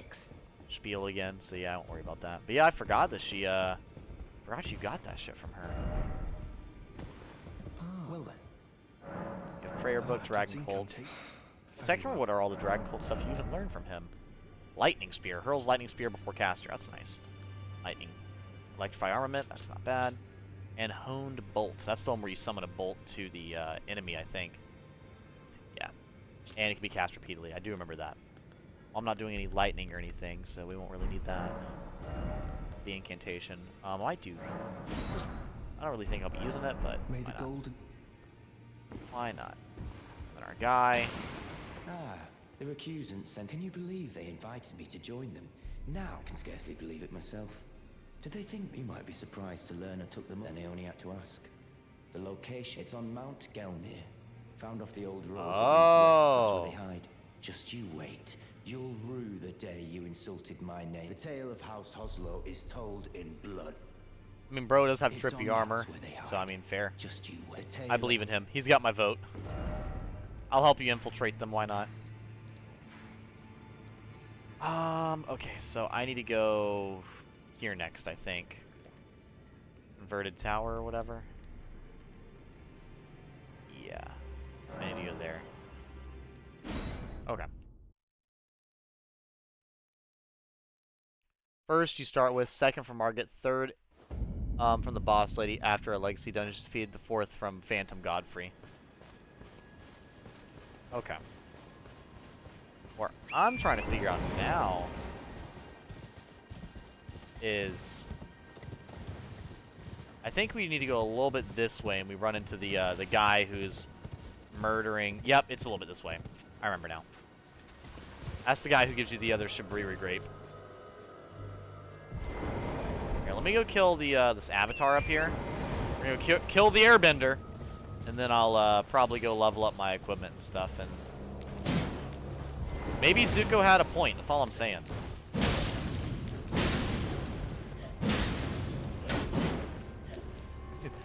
Spiel again, so yeah, I don't worry about that. But yeah, I forgot that she, forgot you got that shit from her. Well then. You have Prayer Book, Dragon Cold. Second, what are all the Dragon Cold stuff you even learned from him? Lightning Spear. Hurls Lightning Spear before caster. That's nice. Lightning. Electrify Armament. That's not bad. And Honed Bolt. That's the one where you summon a bolt to the enemy, I think. Yeah. And it can be cast repeatedly. I do remember that. I'm not doing any lightning or anything, so we won't really need that. The incantation. I do. I don't really think I'll be using it, but May why the not? golden... Why not? And our guy. Ah, the recusants sent. Can you believe they invited me to join them? Now I can scarcely believe it myself. Did they think we might be surprised to learn I took them, and they only had to ask? The location, it's on Mount Gelmir. Found off the old road that leads west, that's where they hide. Just you wait. You'll rue the day you insulted my name. The tale of House Hoslow is told in blood. I mean, bro does have It's trippy on armor, maps where they so I hide. mean, fair. Just you wait. The I tale believe of- in him. He's got my vote. I'll help you infiltrate them, why not? Okay, so I need to go here next, I think. Inverted tower or whatever. Yeah. I need to go there. Okay. First you start with, second from Margit, third from the boss lady after a legacy dungeon defeated, the fourth from Phantom Godfrey. Okay. What I'm trying to figure out now is I think we need to go a little bit this way, and we run into the guy who's murdering. Yep, it's a little bit this way. I remember now. That's the guy who gives you the other Shabriri grape. Here, let me go kill the this avatar up here. We're gonna kill the airbender, and then I'll probably go level up my equipment and stuff. And maybe Zuko had a point. That's all I'm saying.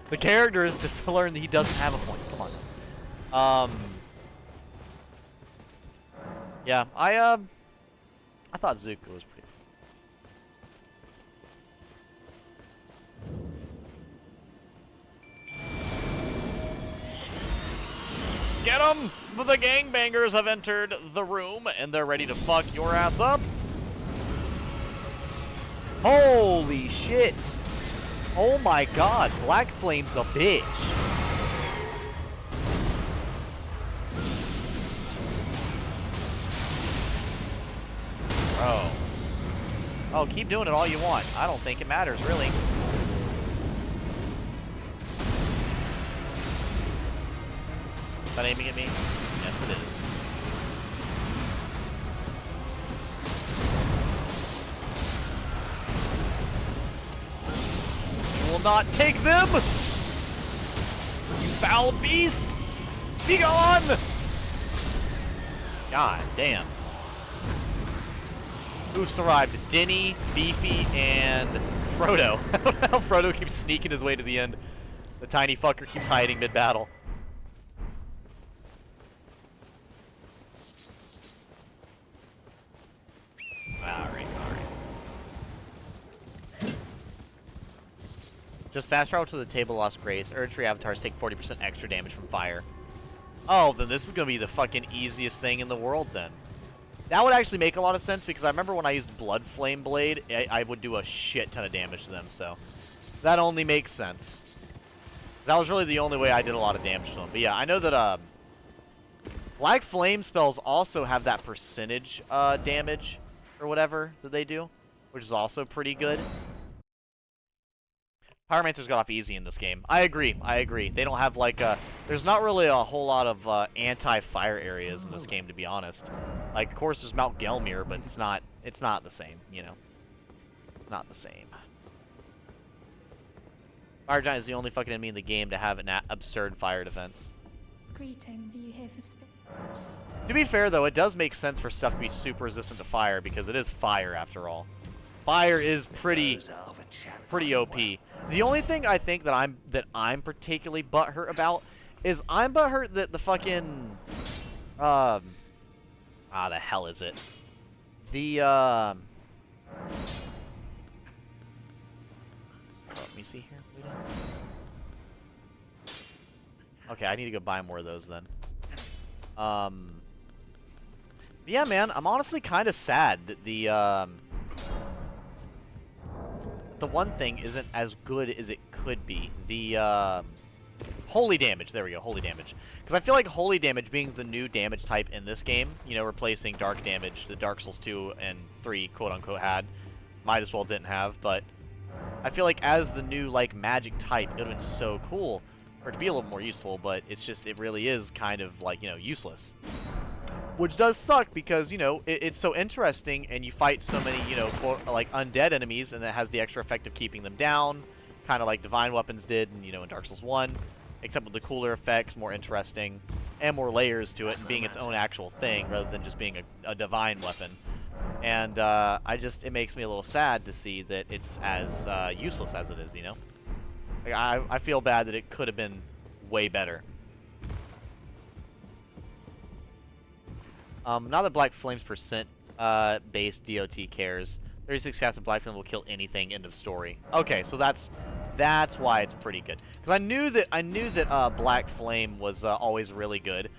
The character is to learn that he doesn't have a point. Come on. Yeah, I thought Zuko was pretty. Get them! The gangbangers have entered the room, and they're ready to fuck your ass up. Holy shit! Oh my god, Black Flame's a bitch. Bro. Oh, keep doing it all you want. I don't think it matters, really. Is that aiming at me? Yes, it is. Will not take them! You foul beast! Be gone! God damn. Who survived? Denny, Beefy, and Frodo. I don't know how Frodo keeps sneaking his way to the end. The tiny fucker keeps hiding mid-battle. Alright. Just fast travel to the Table of Lost Grace. Urge Tree avatars take 40% extra damage from fire. Oh, then this is going to be the fucking easiest thing in the world then. That would actually make a lot of sense because I remember when I used Blood Flame Blade, I would do a shit ton of damage to them, so that only makes sense. That was really the only way I did a lot of damage to them. But yeah, I know that Black Flame spells also have that percentage damage or whatever that they do, which is also pretty good. Pyromancers got off easy in this game. I agree. They don't have like a... There's not really a whole lot of anti-fire areas in this game, to be honest. Like, of course, there's Mount Gelmir, but it's not the same, you know? It's not the same. Fire Giant is the only fucking enemy in the game to have an absurd fire defense. Greetings, are you here for spin? To be fair, though, it does make sense for stuff to be super resistant to fire, because it is fire, after all. Fire is pretty OP. The only thing I think that I'm particularly butthurt about is I'm butthurt that the fucking the hell is it? The let me see here. Okay, I need to go buy more of those then. Yeah, man, I'm honestly kind of sad that the one thing isn't as good as it could be. The holy damage. There we go, holy damage. Because I feel like holy damage being the new damage type in this game, you know, replacing dark damage that Dark Souls 2 and 3 quote-unquote had. Might as well didn't have, but I feel like as the new, like, magic type, it would have been so cool for it to be a little more useful, but it's just, it really is kind of, like, you know, useless. Which does suck because, you know, it's so interesting and you fight so many, you know, like undead enemies, and that has the extra effect of keeping them down, kind of like divine weapons did, and, you know, in Dark Souls 1, except with the cooler effects, more interesting, and more layers to it, and being its own actual thing rather than just being a divine weapon. And it makes me a little sad to see that it's as useless as it is, you know? Like, I feel bad that it could have been way better. Now that Black Flame's percent based DOT cares, 36 casts of Black Flame will kill anything. End of story. Okay, so that's why it's pretty good. Because I knew that Black Flame was always really good.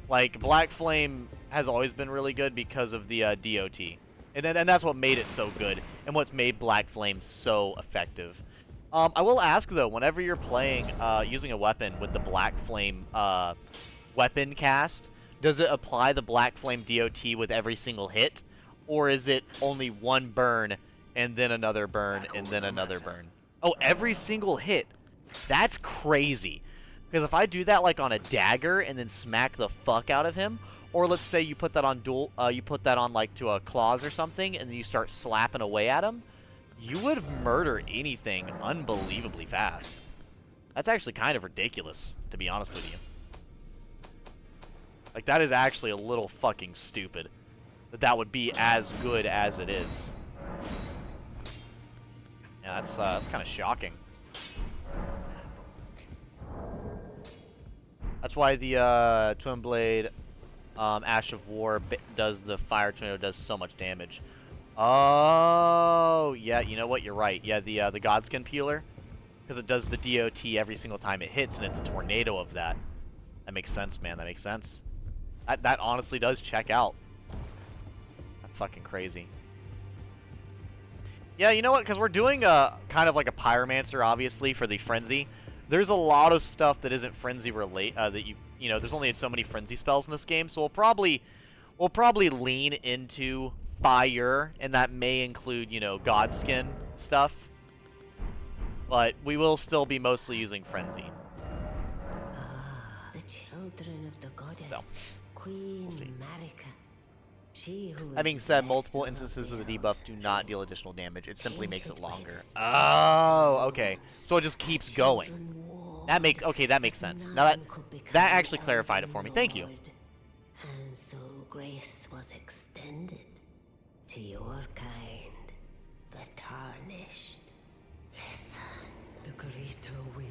Like, Black Flame has always been really good because of the DOT, and that's what made it so good, and what's made Black Flame so effective. I will ask though, whenever you're playing using a weapon with the Black Flame weapon cast, does it apply the Black Flame DOT with every single hit? Or is it only one burn, and then another burn, and then another burn? Oh, every single hit. That's crazy. Because if I do that like on a dagger and then smack the fuck out of him, or let's say you put that on like to a claws or something, and then you start slapping away at him, you would murder anything unbelievably fast. That's actually kind of ridiculous, to be honest with you. Like, that is actually a little fucking stupid. That would be as good as it is. Yeah, that's kind of shocking. That's why the Twin Blade Ash of War does the Fire Tornado does so much damage. Oh, yeah, you know what? You're right. Yeah, the Godskin Peeler, because it does the DOT every single time it hits, and it's a tornado of that. That makes sense, man. That makes sense. That honestly does check out. That's fucking crazy. Yeah, you know what? Because we're doing kind of like a Pyromancer, obviously, for the Frenzy. There's a lot of stuff that isn't Frenzy that you know. There's only so many Frenzy spells in this game, so we'll probably lean into Fire, and that may include, you know, Godskin stuff. But we will still be mostly using Frenzy. The children of the goddess. So. Queen Marika. She who That being said, multiple instances of the debuff do not deal additional damage. It simply makes it longer. Oh, okay. So it just keeps going. That makes sense. Now that actually clarified it for me. Thank you. And so grace was extended to your kind, the tarnished. Listen, the greater will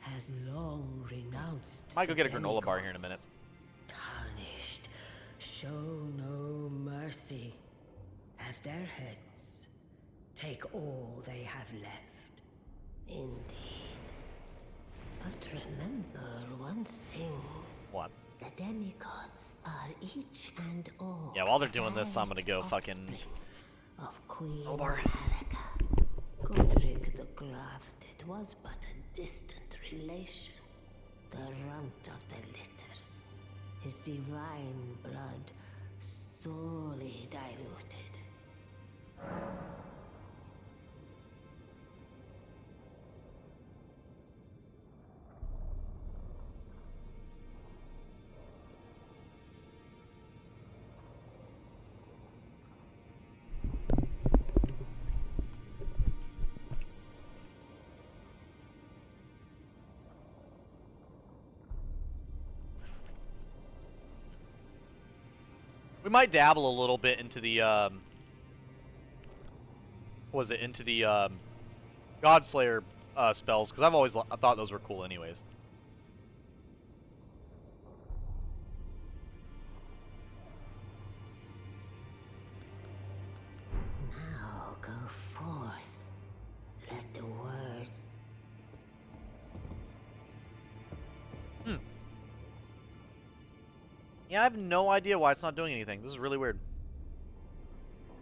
has long renounced. Might go get a granola bar here in a minute. Tarnished, show no mercy. Have their heads, take all they have left. Indeed. But remember one thing. What? The demigods are each and all. Yeah, while they're doing this, I'm gonna go fucking of Queen bar. Marika. Godric the Grafted was but a distant relation, the runt of the litter. His divine blood sorely diluted. might dabble a little bit into the, what was it, into the, Godslayer, spells, because I've always I thought those were cool anyways. Now go forth. Let the word. Yeah, I have no idea why it's not doing anything. This is really weird.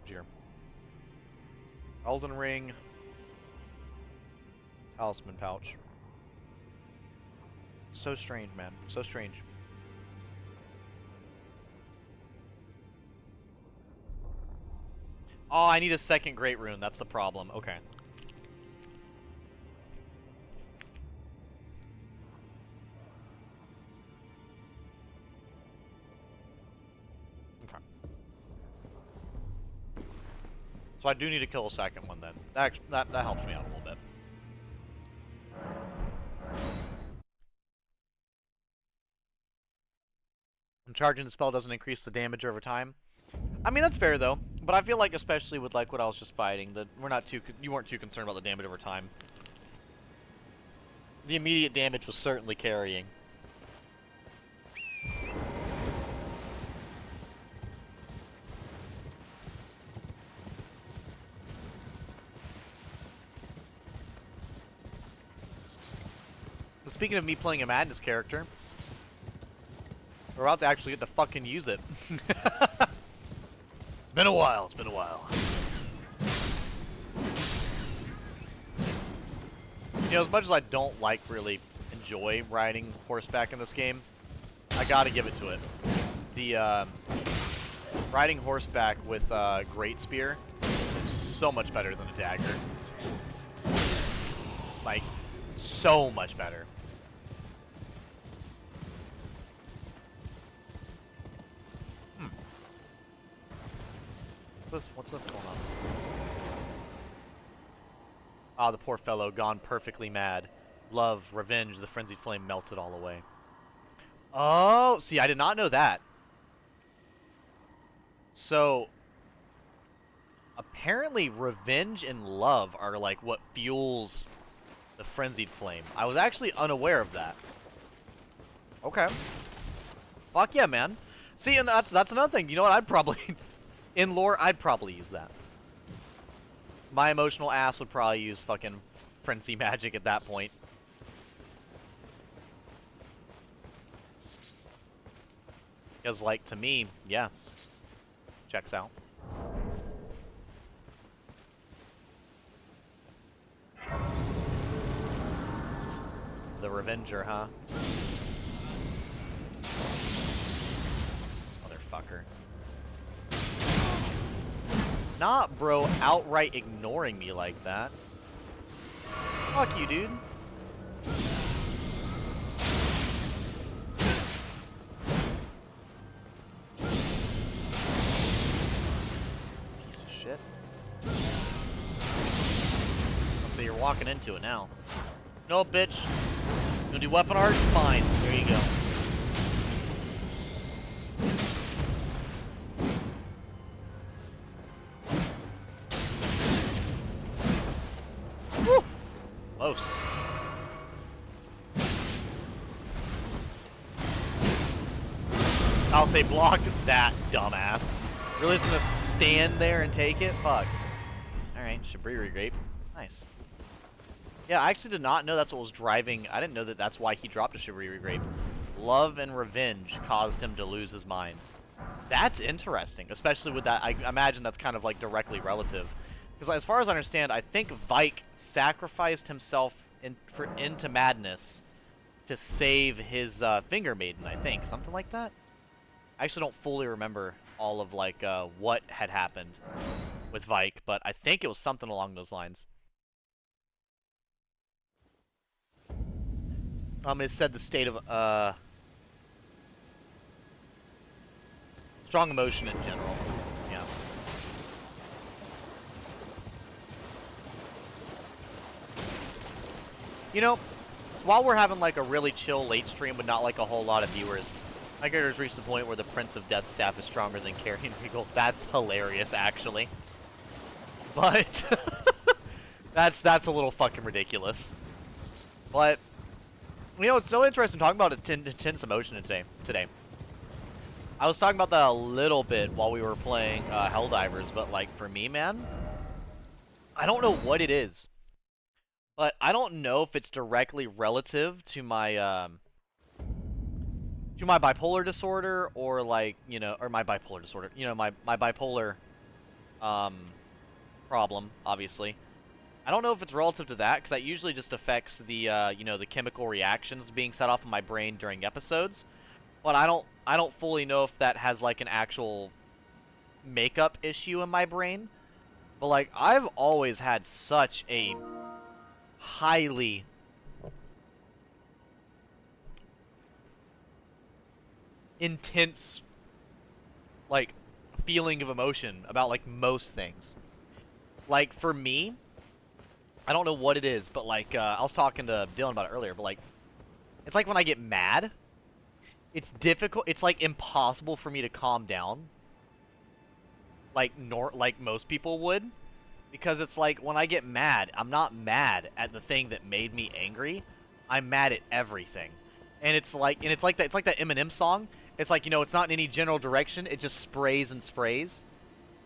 Here. Elden Ring. Talisman pouch. So strange, man. So strange. Oh, I need a second Great Rune. That's the problem. Okay. So I do need to kill a second one then. That helps me out a little bit. And charging the spell doesn't increase the damage over time. I mean, that's fair though. But I feel like, especially with like what I was just fighting, that you weren't too concerned about the damage over time. The immediate damage was certainly carrying. But speaking of me playing a Madness character, we're about to actually get to fucking use it. It's been a while, it's been a while. You know, as much as I don't like really enjoy riding horseback in this game, I gotta give it to it. The riding horseback with Great Spear is so much better than a dagger. Like, so much better. What's this going on? Ah, the poor fellow, gone perfectly mad. Love, revenge, the frenzied flame melted all away. Oh, see, I did not know that. So, apparently revenge and love are like what fuels the frenzied flame. I was actually unaware of that. Okay. Fuck yeah, man. See, and that's another thing. You know what? I'd probably... in lore, I'd probably use that. My emotional ass would probably use fucking frenzy magic at that point. Because, like, to me, yeah. Checks out. The Revenger, huh? Motherfucker. Not, bro, outright ignoring me like that. Fuck you, dude. Piece of shit. So you're walking into it now. No, bitch. You gonna do weapon art? Fine. There you go. Close. I'll say block that, dumbass. Really just gonna stand there and take it? Fuck. Alright, Shibriri Grape. Nice. Yeah, I actually did not know that's what was driving. I didn't know that that's why he dropped a Shibriri Grape. Love and revenge caused him to lose his mind. That's interesting, especially with that. I imagine that's kind of like directly relative. Because as far as I understand, I think Vike sacrificed himself into madness to save his finger maiden, I think. Something like that? I actually don't fully remember all of, like, what had happened with Vike, but I think it was something along those lines. It said the state of, strong emotion in general. Yeah. You know, while we're having like a really chill late stream with not like a whole lot of viewers, My character's reached the point where the Prince of Death's staff is stronger than Carrion Regal. That's hilarious, actually. But that's a little fucking ridiculous. But you know, it's so interesting talking about intense emotion today. I was talking about that a little bit while we were playing Helldivers, but like for me, man, I don't know what it is. But I don't know if it's directly relative to my bipolar disorder, or like, you know, or my bipolar disorder, you know, my bipolar problem, obviously. I don't know if it's relative to that, because that usually just affects the you know, the chemical reactions being set off in my brain during episodes. But I don't fully know if that has like an actual makeup issue in my brain. But like, I've always had such a highly intense like feeling of emotion about like most things. Like for me, I don't know what it is, but like I was talking to Dylan about it earlier, but like it's like when I get mad, it's difficult, it's like impossible for me to calm down like like most people would, because it's like when I get mad, I'm not mad at the thing that made me angry. I'm mad at everything. And it's like that Eminem song. It's like, you know, it's not in any general direction, it just sprays and sprays.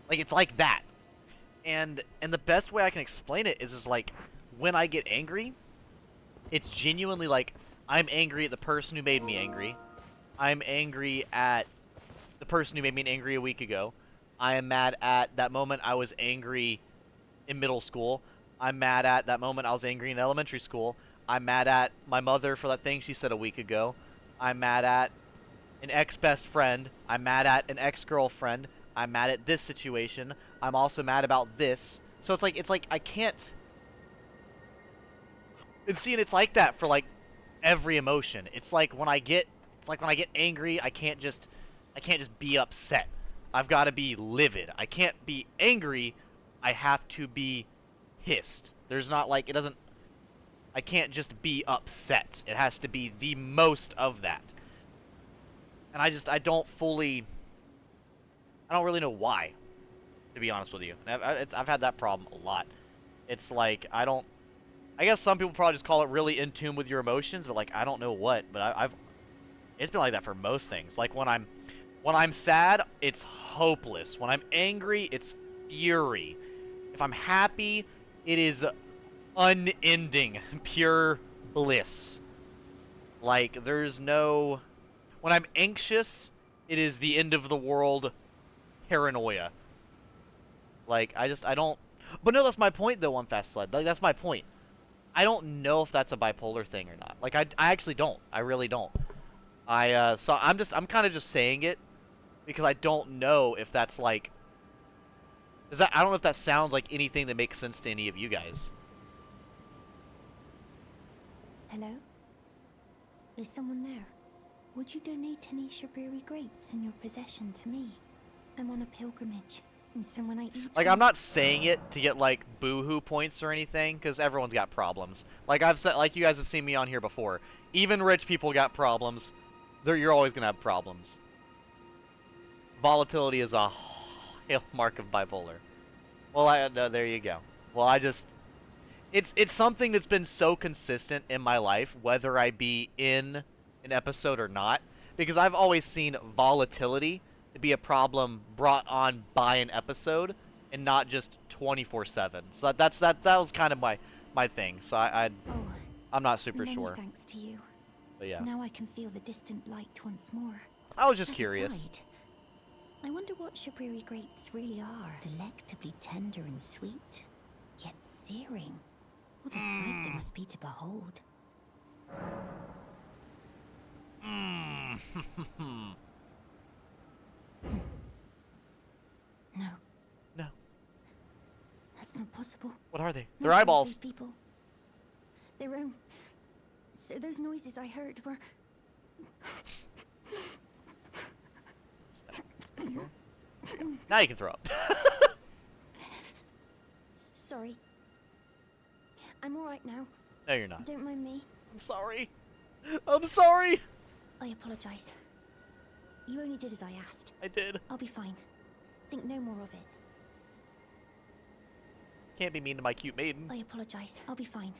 Like it's like that. And the best way I can explain it is like when I get angry, it's genuinely like I'm angry at the person who made me angry. I'm angry at the person who made me angry a week ago. I am mad at that moment I was angry in middle school. I'm mad at that moment I was angry in elementary school. I'm mad at my mother for that thing she said a week ago. I'm mad at an ex-best friend. I'm mad at an ex-girlfriend. I'm mad at this situation. I'm also mad about this. So it's like I can't. And seeing it's like that for like every emotion. It's like when I get angry, I can't just be upset. I've got to be livid. I can't be angry. I have to be pissed. There's not like, it doesn't, I can't just be upset. It has to be the most of that. And I don't really know why, to be honest with you. I've had that problem a lot. It's like, I guess some people probably just call it really in tune with your emotions, but like, I don't know what, but it's been like that for most things. Like when I'm sad, it's hopeless. When I'm angry, it's fury. If I'm happy, it is unending, pure bliss. Like, there's no... When I'm anxious, it is the end of the world paranoia. Like, I don't... But no, that's my point, though, on Fast Sled. Like, that's my point. I don't know if that's a bipolar thing or not. Like, I actually don't. I really don't. So I'm kind of just saying it because I don't know if that's, like... I don't know if that sounds like anything that makes sense to any of you guys. Hello? Is someone there? Would you donate any strawberry grapes in your possession to me? I'm on a pilgrimage, and so when I eat... Like, I'm not saying it to get, like, boo-hoo points or anything, because everyone's got problems. Like I've said, like you guys have seen me on here before. Even rich people got problems. You're always gonna have problems. Volatility is a hallmark of bipolar. Well, there you go. Well, it's something that's been so consistent in my life, whether I be in an episode or not, because I've always seen volatility to be a problem brought on by an episode and not just 24/7. So that was kind of my thing. So I'm not super many sure. Thanks to you. But yeah, Now I can feel the distant light once more. I was just That curious. aside, I wonder what strawberry grapes really are. Delectably tender and sweet, yet searing. What a sight they must be to behold. No. No. That's not possible. What are they? Not They're all of eyeballs. These people. Their own. So those noises I heard were... Now you can throw up. Sorry. I'm alright now. No, you're not. Don't mind me. I'm sorry. I'm sorry. I apologize. You only did as I asked. I did. I'll be fine. Think no more of it. Can't be mean to my cute maiden. I apologize. I'll be fine.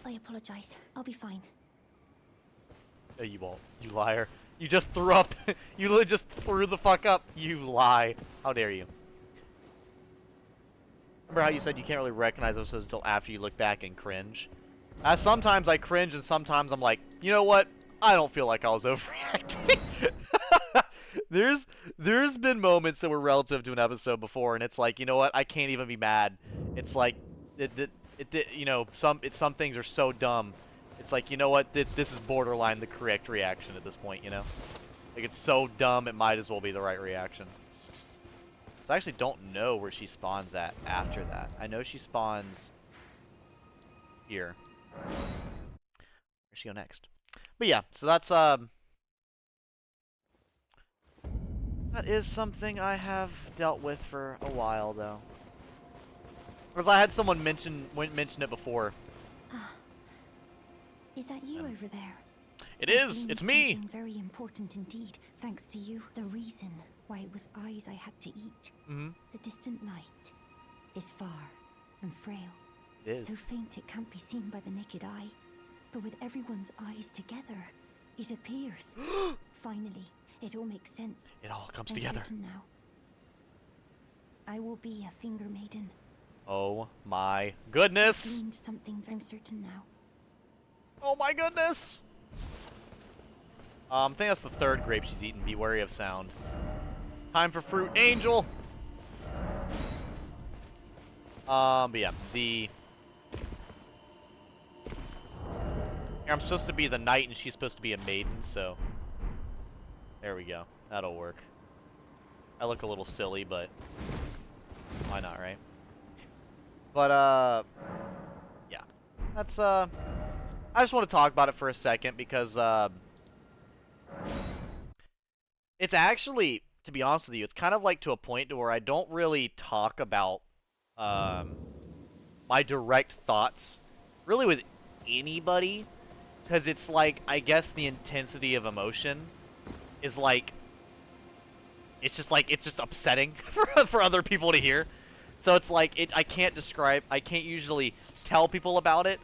I apologize. I'll be fine. No, you won't. You liar. You just threw up. You literally just threw the fuck up. You lie. How dare you? Remember how you said you can't really recognize episodes until after you look back and cringe? Sometimes I cringe and sometimes I'm like, you know what? I don't feel like I was overreacting. There's been moments that were relative to an episode before, and it's like, you know what? I can't even be mad. It's like, you know, some things are so dumb. It's like, you know what? This is borderline the correct reaction at this point, you know? Like, it's so dumb, it might as well be the right reaction. So I actually don't know where she spawns at after that. I know she spawns here. Where's she go next? But yeah, so that's that is something I have dealt with for a while though. Because I had someone mention it before. Is that you over there? It is. It's me. Something very important indeed. Thanks to you, the reason why it was eyes I had to eat. The distant light is far and frail. It is. So faint it can't be seen by the naked eye. But with everyone's eyes together, it appears. Finally, it all makes sense. It all comes I'm together. certain now. I will be a finger maiden. Oh my goodness. I've gleaned something I'm certain now. Oh my goodness. I think that's the third grape she's eaten. Be wary of sound. Time for fruit, angel. But yeah, I'm supposed to be the knight and she's supposed to be a maiden, so there we go. That'll work. I look a little silly, but why not, right? But yeah. That's I just want to talk about it for a second because it's actually, to be honest with you, it's kind of like to a point to where I don't really talk about my direct thoughts really with anybody, because it's like, I guess the intensity of emotion is like, it's just upsetting for other people to hear. So it's like, I can't usually tell people about it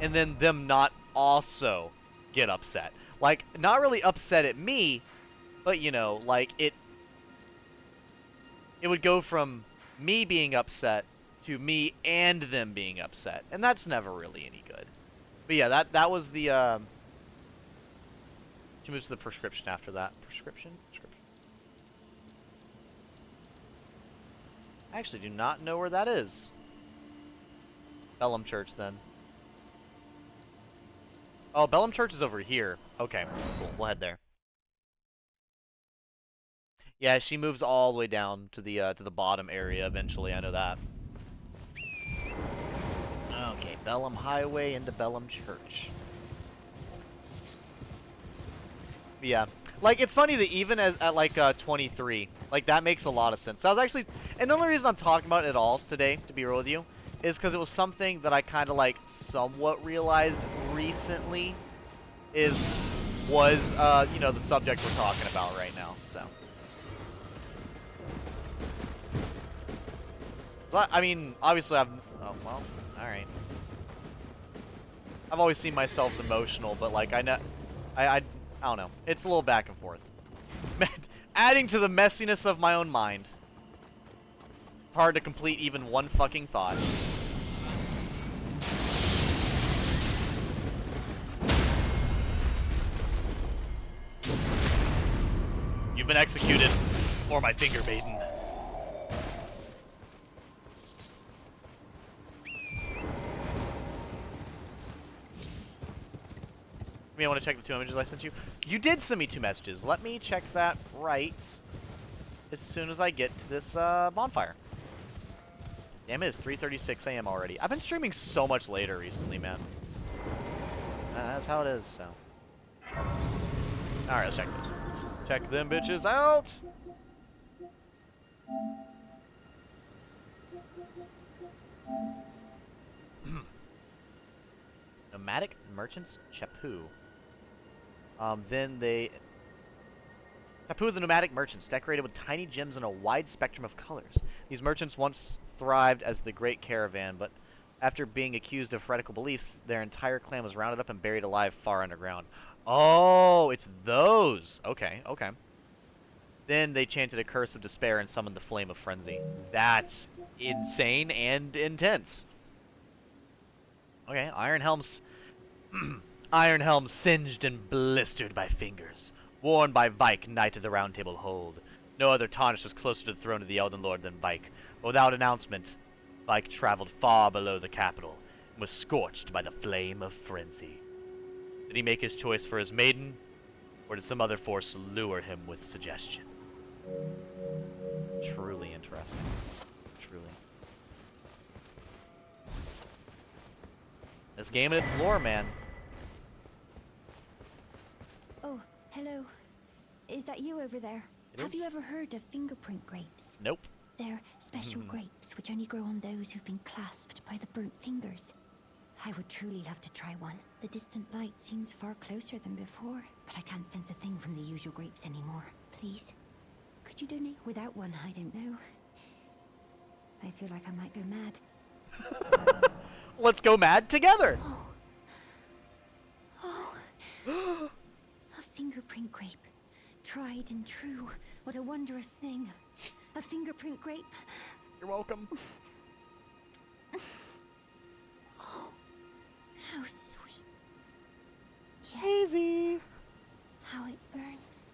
and then them not also get upset. Like, not really upset at me, but you know, like it would go from me being upset to me and them being upset, and that's never really any good. But yeah, that was the she moves to the prescription after that. Prescription? I actually do not know where that is. Bellum Church, then. Oh, Bellum Church is over here. Okay, cool. We'll head there. Yeah, she moves all the way down to the bottom area eventually. I know that. Okay, Bellum Highway into Bellum Church. Yeah, like it's funny that even at like 23, like that makes a lot of sense. That was actually, and the only reason I'm talking about it at all today, to be real with you, is because it was something that I kind of like somewhat realized recently. Was you know, the subject we're talking about right now. So I mean, obviously I've, oh well, all right. I've always seen myself as emotional, but like I don't know. It's a little back and forth. Adding to the messiness of my own mind. Hard to complete even one fucking thought. You've been executed for my finger maiden. I want to check the 2 images I sent you. You did send me 2 messages. Let me check that right as soon as I get to this bonfire. Damn, it is 3:36 a.m. already. I've been streaming so much later recently, man. That's how it is, so. Alright, let's check this. Check them bitches out! Nomadic Merchants Chapu. Chapu the Nomadic Merchants, decorated with tiny gems and a wide spectrum of colors. These merchants once thrived as the Great Caravan, but after being accused of heretical beliefs, their entire clan was rounded up and buried alive far underground. Oh, it's those. Okay, okay. Then they chanted a curse of despair and summoned the Flame of Frenzy. That's insane and intense. Okay, Iron Helm's Iron Helm singed and blistered by fingers, worn by Vike, Knight of the Round Table Hold. No other tarnish was closer to the throne of the Elden Lord than Vike. But without announcement, Vike traveled far below the capital and was scorched by the Flame of Frenzy. Did he make his choice for his maiden, or did some other force lure him with suggestion? Truly interesting. Truly. This game and its lore, man. Oh, hello. Is that you over there? Have you ever heard of fingerprint grapes? Nope. They're special grapes which only grow on those who've been clasped by the burnt fingers. I would truly love to try one. The distant light seems far closer than before, but I can't sense a thing from the usual grapes anymore. Please, could you donate? Without one, I don't know. I feel like I might go mad. Let's go mad together! Oh. A fingerprint grape. Tried and true. What a wondrous thing. A fingerprint grape. You're welcome. Oh, how sweet. Yet, Easy. how it burns.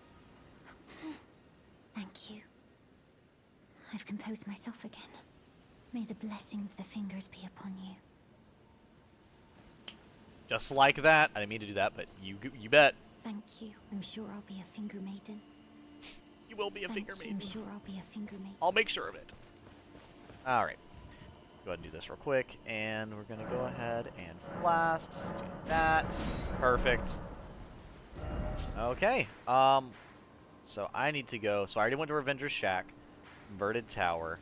Thank you. I've composed myself again. May the blessing of the fingers be upon you. Just like that. I didn't mean to do that, but you bet. Thank you. I'm sure I'll be a finger maiden. You will be a finger maiden. I'm sure I'll be a finger maiden. I'll make sure of it. Alright. Go ahead and do this real quick. And we're going to go ahead and flasks. Do that. Perfect. Okay. So I need to go. So I already went to Revenger's Shack. Inverted Tower.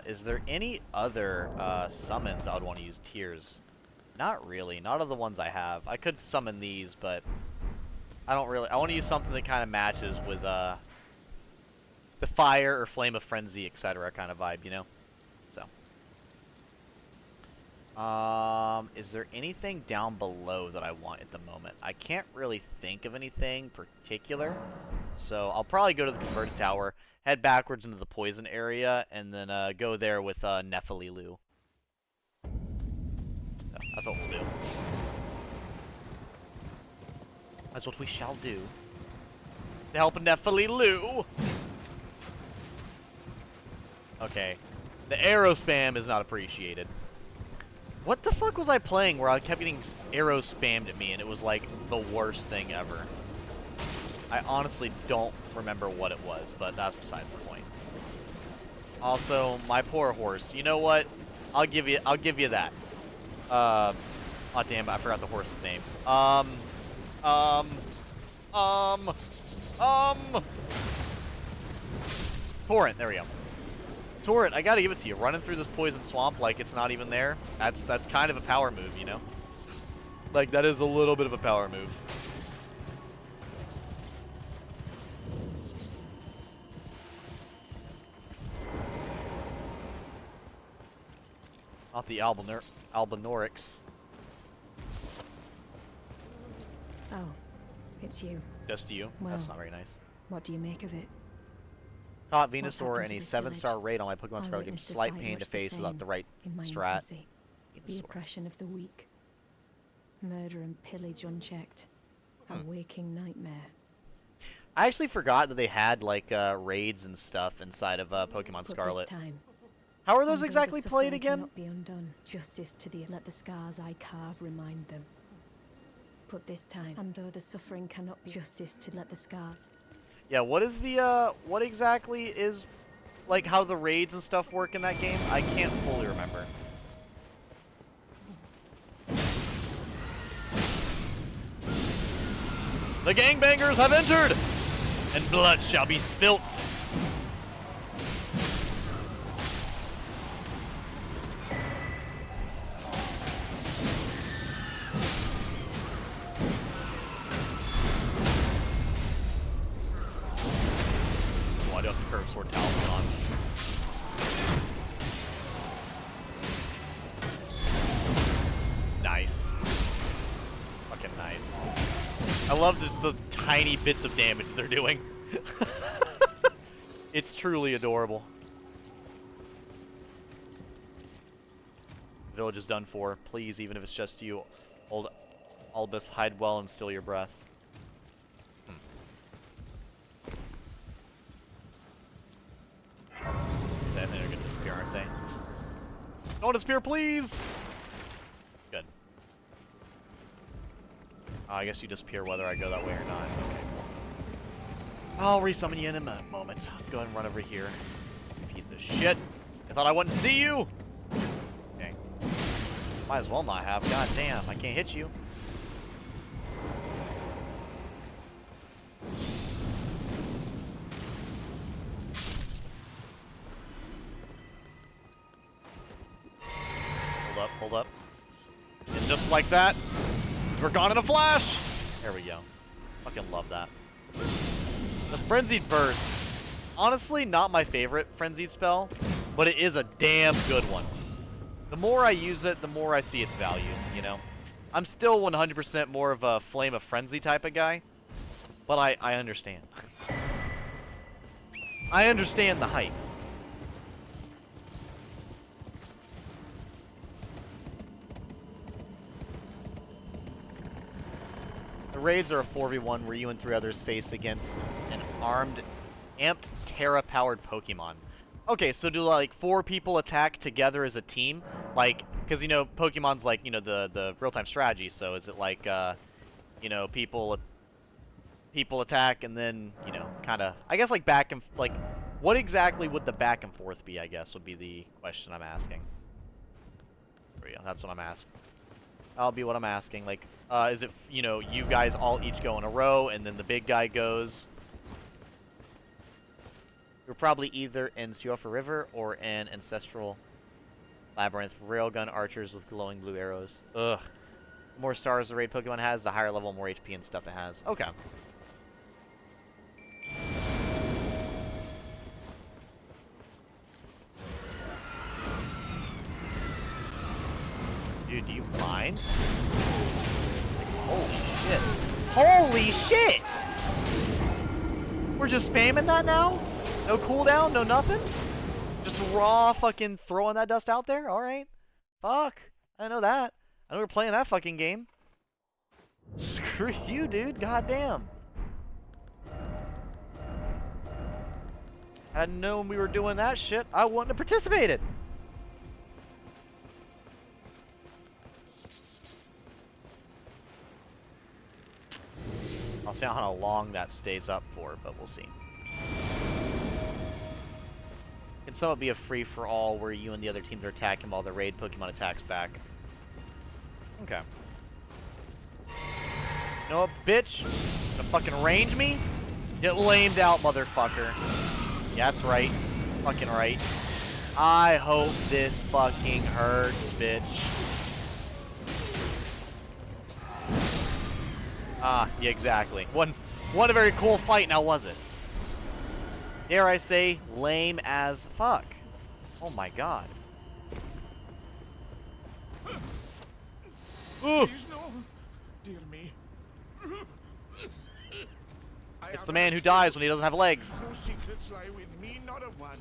Is there any other summons I would want to use? Tears. Not really. Not of the ones I have. I could summon these, but I don't really. I want to use something that kind of matches with the fire or flame of frenzy, etc. kind of vibe, you know. So, is there anything down below that I want at the moment? I can't really think of anything particular. So I'll probably go to the converted tower, head backwards into the poison area, and then go there with Nephililu. So that's what we'll do. That's what we shall do. To help Nephililu. Okay. The arrow spam is not appreciated. What the fuck was I playing where I kept getting arrows spammed at me and it was like the worst thing ever? I honestly don't remember what it was, but that's besides the point. Also, my poor horse. You know what? I'll give you that. Oh damn, I forgot the horse's name. Torrent, there we go. Torrent, I gotta give it to you. Running through this poison swamp like it's not even there, that's kind of a power move, you know? Like, that is a little bit of a power move. Not the Albinorix. Oh, it's you. Just you? Well, that's not very nice. What do you make of it? Caught Venusaur in to a this 7-star village? raid on my Pokemon I Scarlet game. witnessed a Slight sight pain to much the face without same the right in my strat. infancy. The Venusaur. oppression of the weak. Murder and pillage unchecked. A waking nightmare. I actually forgot that they had like raids and stuff inside of Pokemon But Scarlet. this time, How are those and though exactly the played suffering again? cannot be undone. Justice to the let the scars I carve remind them. But this time, and though the suffering cannot be justice to let the scar. Yeah, what is the what exactly is like how the raids and stuff work in that game? I can't fully remember. The gangbangers have entered, and blood shall be spilt. the Curved Sword Talisman on. Nice. Fucking nice. I love just the tiny bits of damage they're doing. It's truly adorable. The village is done for. Please, even if it's just you, old Albus, hide well and still your breath. I think they're gonna disappear, aren't they? Don't disappear, please! Good. I guess you disappear whether I go that way or not. Okay, cool. I'll resummon you in a moment. Let's go ahead and run over here. Piece of shit! I thought I wouldn't see you! Okay. Might as well not have. God damn, I can't hit you. Hold up. And just like that, we're gone in a flash! There we go. Fucking love that. The Frenzied Burst. Honestly, not my favorite Frenzied spell, but it is a damn good one. The more I use it, the more I see its value, you know? I'm still 100% more of a Flame of Frenzy type of guy, but I understand. I understand the hype. The raids are a 4v1 where you and 3 others face against an armed, amped, Terra-powered Pokemon. Okay, so do like 4 people attack together as a team? Like, because you know, Pokemon's like, you know, the real-time strategy, so is it like, you know, people attack and then, you know, kind of, I guess like back and, like, what exactly would the back and forth be, I guess, would be the question I'm asking. There we go, that's what I'm asking. That'll be what I'm asking. Like, is it, you know, you guys all each go in a row, and then the big guy goes? You're probably either in Suofa River or in Ancestral Labyrinth. Railgun archers with glowing blue arrows. Ugh. The more stars the raid Pokemon has, the higher level, more HP and stuff it has. Okay. Dude, do you mind? Holy shit. Holy shit! We're just spamming that now? No cooldown, no nothing? Just raw fucking throwing that dust out there? Alright. Fuck. I didn't know that. I know we're playing that fucking game. Screw you, dude. Goddamn. Had known we were doing that shit, I wouldn't have participated. I'll see how long that stays up for, but we'll see. Can somewhat be a free-for-all where you and the other teams are attacking while the raid Pokemon attacks back. Okay. You know what, bitch? Gonna fucking range me? Get lamed out, motherfucker. Yeah, that's right. Fucking right. I hope this fucking hurts, bitch. Ah, yeah, exactly. Wasn't a very cool fight, now was it? Dare I say, lame as fuck. Oh my god. Ooh. Please no, dear me. It's the man who dies when he doesn't have legs. No secrets lie with me, not a one.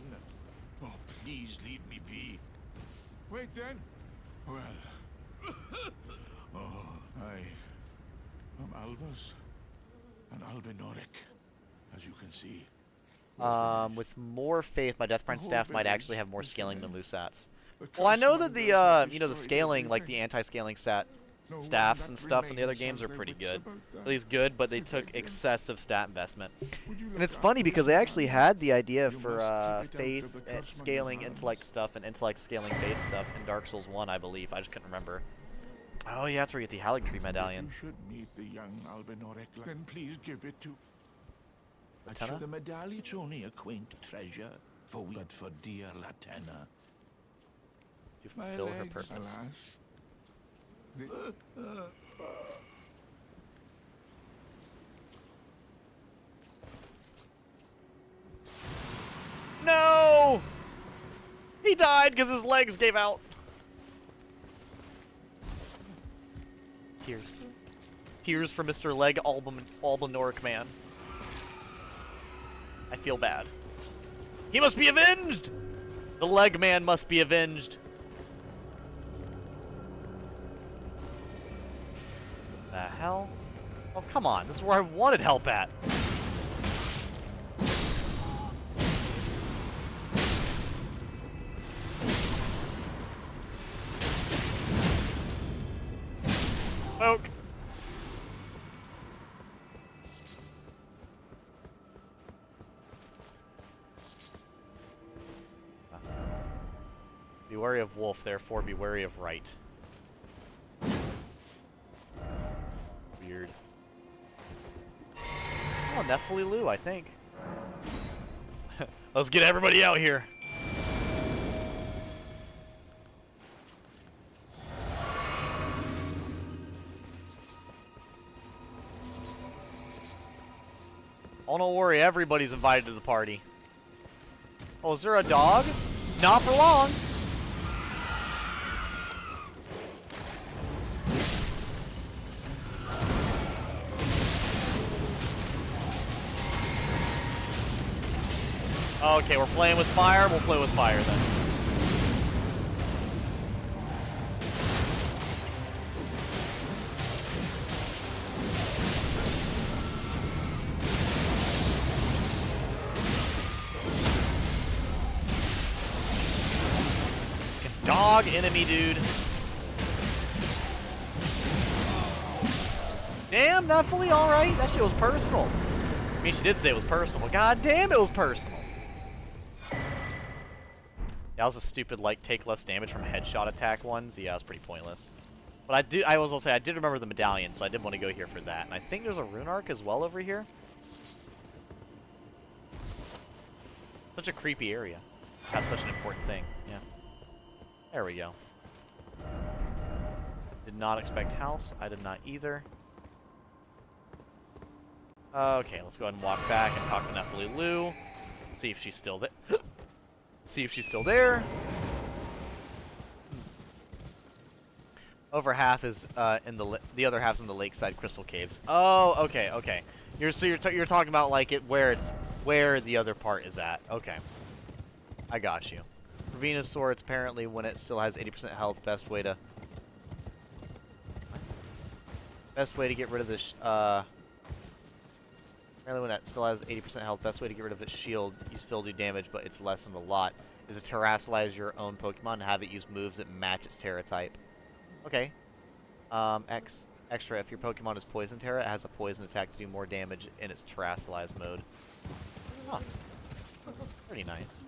Oh, please leave me be. Wait then. Well. Oh, I'm Albus. An Albinoric, as you can see. With more faith, my Death Prince staff might actually have more scaling than Lusat's. Well, I know that the, you know, the scaling, like the anti-scaling staffs and stuff in the other games are pretty good. At least good, but they took excessive stat investment. And it's funny because they actually had the idea for faith scaling intellect stuff and intellect scaling faith stuff in Dark Souls 1, I believe. I just couldn't remember. Oh, yeah, that's where you get the Haligtree medallion. If you should meet the young Albinoric, then please give it to... Latenna? The medallion's only a quaint treasure, but for dear Latenna. You fulfill her purpose. Alas. He died because his legs gave out. Tears. Tears for Mr. Leg Albinoric Man. I feel bad. He must be avenged! The leg man must be avenged. The hell? Oh, come on. This is where I wanted help at. Poke. Be wary of wolf, therefore be wary of right. Weird. Oh, Nephilim Lou, I think. Let's get everybody out here. Oh, don't worry, everybody's invited to the party. Oh, is there a dog? Not for long. Okay, we're playing with fire. We'll play with fire then. Dog enemy, dude. Damn, not fully alright. That shit was personal. I mean, she did say it was personal, but god damn, it was personal. That was a stupid, like, take less damage from headshot attack ones. Yeah, it was pretty pointless. But I was also say, I did remember the medallion, so I did want to go here for that. And I think there's a rune arc as well over here. Such a creepy area. Got such an important thing, yeah. There we go. Did not expect house. I did not either. Okay, let's go ahead and walk back and talk to Nephilim Lou. See if she's still there. See if she's still there. Over half is in the other half's in the lakeside crystal caves. Oh, okay, okay. You're talking about like where the other part is at. Okay, I got you. For Venusaur, it's apparently when it still has 80% health. Best way to get rid of this. Apparently when it still has 80% health, best way to get rid of its shield. You still do damage, but it's lessened a lot. Is to terrasilize your own Pokemon and have it use moves that match its Terra type. Okay. Extra, if your Pokemon is Poison Terra, it has a poison attack to do more damage in its terrasilize mode. Huh. Pretty nice.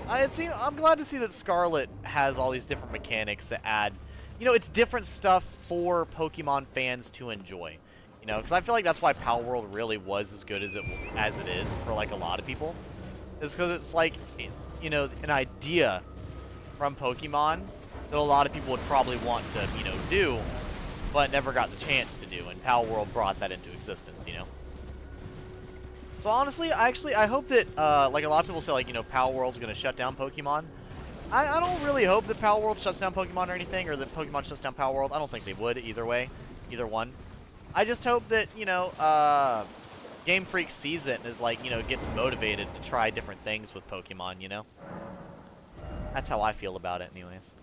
I'm glad to see that Scarlet has all these different mechanics that add, you know, it's different stuff for Pokemon fans to enjoy. You know, because I feel like that's why Power World really was as good as it is for like a lot of people. Is because it's like, you know, an idea from Pokemon that a lot of people would probably want to, you know, do, but never got the chance to do, and Power World brought that into existence, you know. So honestly, I hope that, like a lot of people say, like, you know, Power World's gonna shut down Pokemon. I don't really hope that Power World shuts down Pokemon or anything, or that Pokemon shuts down Power World. I don't think they would either way, either one. I just hope that, you know, Game Freak sees it and is like, you know, gets motivated to try different things with Pokemon, you know? That's how I feel about it anyways.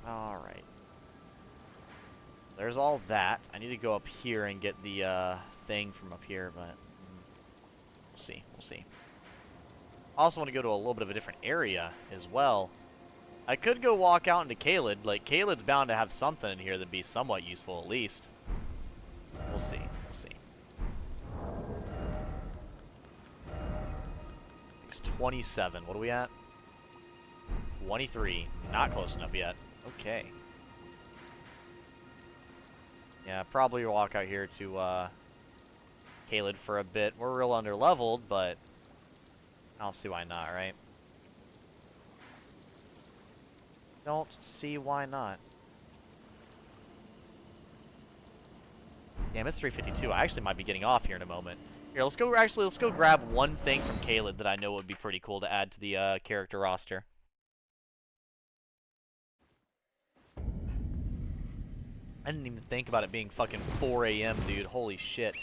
Alright. There's all that. I need to go up here and get the thing from up here, but we'll see. We'll see. I also want to go to a little bit of a different area as well. I could go walk out into Caelid. Like, Caelid's bound to have something in here that'd be somewhat useful, at least. We'll see. We'll see. It's 27. What are we at? 23. Not close enough yet. Okay. Yeah, probably walk out here to Caelid for a bit. We're real under-leveled, but I don't see why not, right? Don't see why not. Damn, it's 3:52. I actually might be getting off here in a moment. Here, let's go. Actually, let's go grab one thing from Caelid that I know would be pretty cool to add to the character roster. I didn't even think about it being fucking 4 a.m., dude. Holy shit.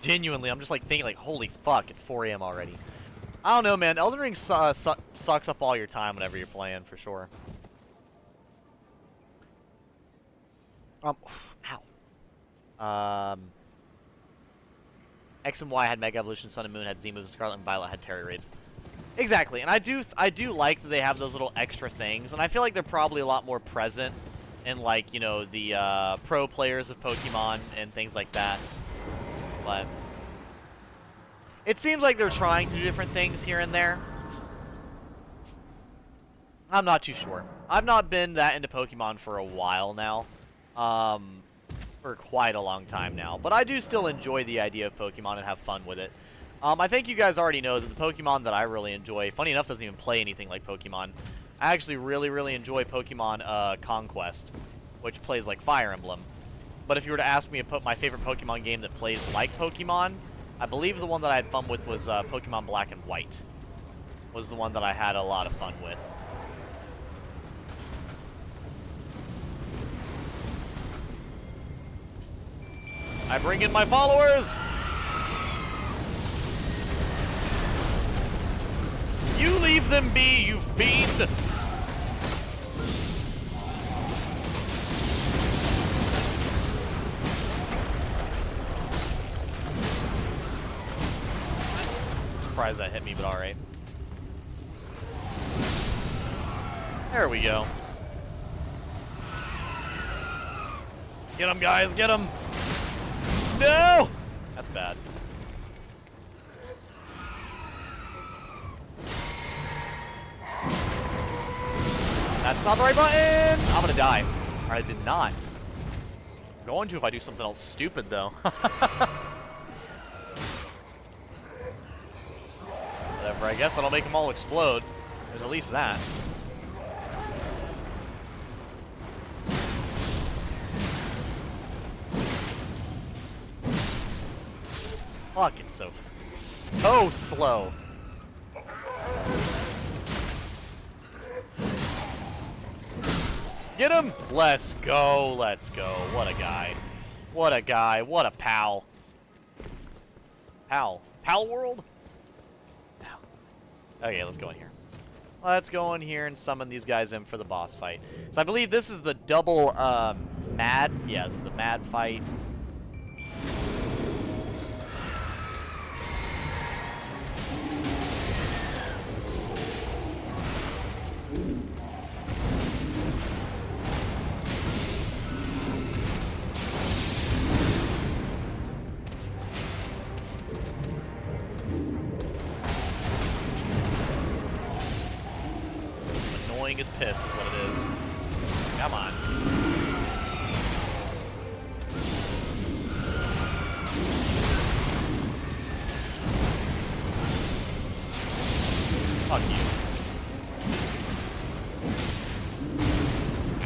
I'm just like thinking like, holy fuck, it's 4 a.m. already. I don't know, man. Elden Ring sucks up all your time whenever you're playing, for sure. Ow. X and Y had Mega Evolution, Sun and Moon had Z moves, Scarlet and Violet had Terry Raids. Exactly, and I do like that they have those little extra things, and I feel like they're probably a lot more present in, like, you know, the pro players of Pokemon and things like that. But it seems like they're trying to do different things here and there. I'm not too sure. I've not been that into Pokemon for a while now. For quite a long time now. But I do still enjoy the idea of Pokemon and have fun with it. I think you guys already know that the Pokemon that I really enjoy, funny enough, doesn't even play anything like Pokemon. I actually really enjoy Pokemon Conquest, which plays like Fire Emblem. But if you were to ask me to put my favorite Pokemon game that plays like Pokemon, I believe the one that I had fun with was Pokemon Black and White. Was the one that I had a lot of fun with. I bring in my followers! You leave them be, you fiend! Surprised that hit me, but alright. There we go. Get him, guys, get him! No! That's bad. That's not the right button! I'm gonna die. Or I did not. I'm going to if I do something else stupid, though. Whatever, I guess that'll make them all explode. There's at least that. Fuck, it's so slow. Get him! Let's go, let's go. What a guy. What a guy. What a pal. Pal. Pal world? Pal. Okay, let's go in here. Let's go in here and summon these guys in for the boss fight. So I believe this is the double, mad... Yes, the mad fight. Annoying as piss is what it is. Come on. Fuck you.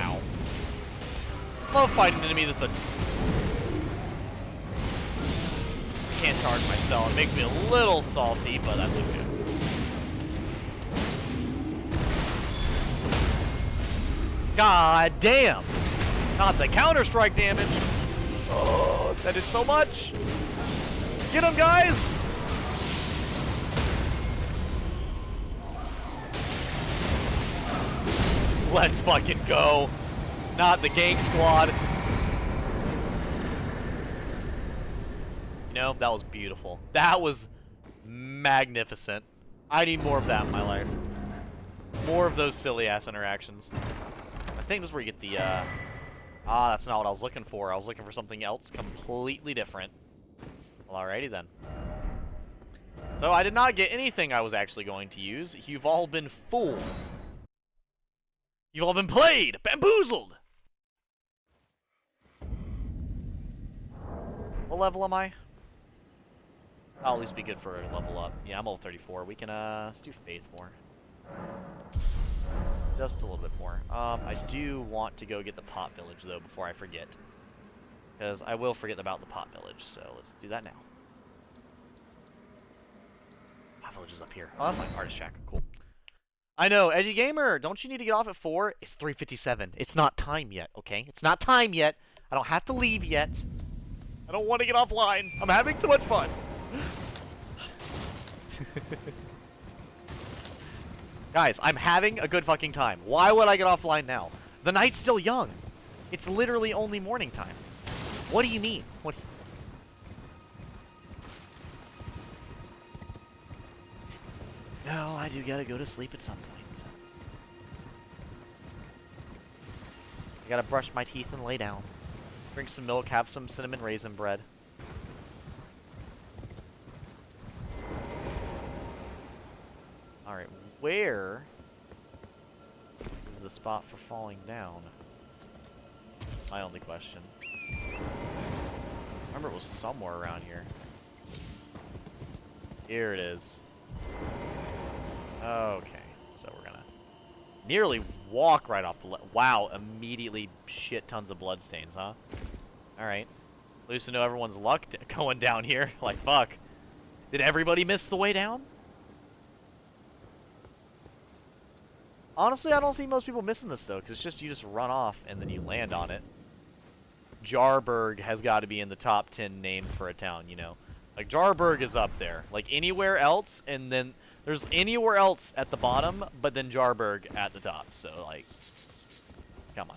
Ow. Love fighting an enemy that's a... Can't charge myself. It makes me a little salty, but that's okay. God damn! Not the Counter-Strike damage! Oh, that did so much! Get him, guys! Let's fucking go! Not the gang squad! You know, that was beautiful. That was magnificent. I need more of that in my life. More of those silly-ass interactions. I think this is where you get the, that's not what I was looking for. I was looking for something else completely different. Well, alrighty then. So, I did not get anything I was actually going to use. You've all been fooled. You've all been played! Bamboozled! What level am I? I'll at least be good for a level up. Yeah, I'm level 34. We can, let's do Faith more. Just a little bit more. I do want to go get the pot village, though, before I forget. Because I will forget about the pot village, so let's do that now. Pot village is up here. Oh, that's my artist shack. Cool. I know, Edgy Gamer, don't you need to get off at 4? It's 3:57. It's not time yet, okay? It's not time yet. I don't have to leave yet. I don't want to get offline. I'm having too much fun. Guys, I'm having a good fucking time. Why would I get offline now? The night's still young. It's literally only morning time. What do you mean? What? No, I do gotta go to sleep at some point. So. I gotta brush my teeth and lay down. Drink some milk, have some cinnamon raisin bread. Alright, where is the spot for falling down? My only question. I remember it was somewhere around here. Here it is. Okay, so we're gonna nearly walk right off the wow, immediately shit tons of bloodstains, huh? Alright. At least to know everyone's luck going down here. Like, fuck. Did everybody miss the way down? Honestly, I don't see most people missing this, though, because it's just you just run off and then you land on it. Jarburg has got to be in the top 10 names for a town, you know. Like, Jarburg is up there. Like, anywhere else, and then there's anywhere else at the bottom, but then Jarburg at the top. So, like, come on.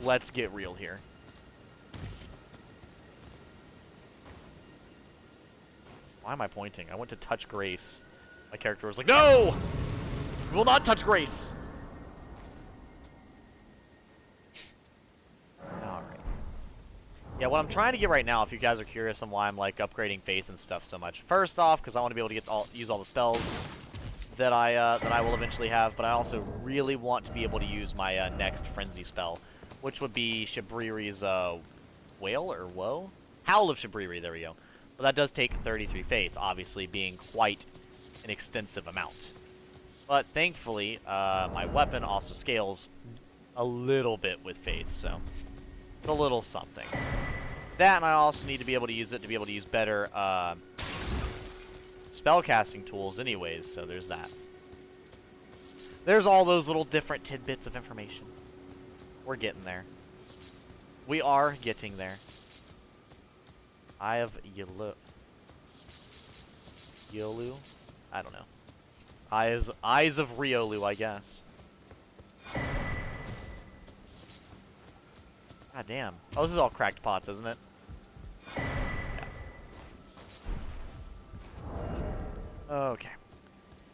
Let's get real here. Why am I pointing? I went to touch Grace. My character was like, no! We will not touch Grace! Alright. Yeah, what I'm trying to get right now, if you guys are curious on why I'm, like, upgrading Faith and stuff so much. First off, because I want to be able to use all the spells that I will eventually have, but I also really want to be able to use my next Frenzy spell, which would be Shabriri's Wail or Woe? Howl of Shabriri, there we go. But that does take 33 Faith, obviously being quite an extensive amount. But thankfully, my weapon also scales a little bit with Faith, so it's a little something. That, and I also need to be able to use it to be able to use better spellcasting tools anyways, so there's that. There's all those little different tidbits of information. We're getting there. We are getting there. Eye of Yolu. I don't know. Eyes of Riolu, I guess. God damn. Oh, this is all cracked pots, isn't it? Yeah. Okay.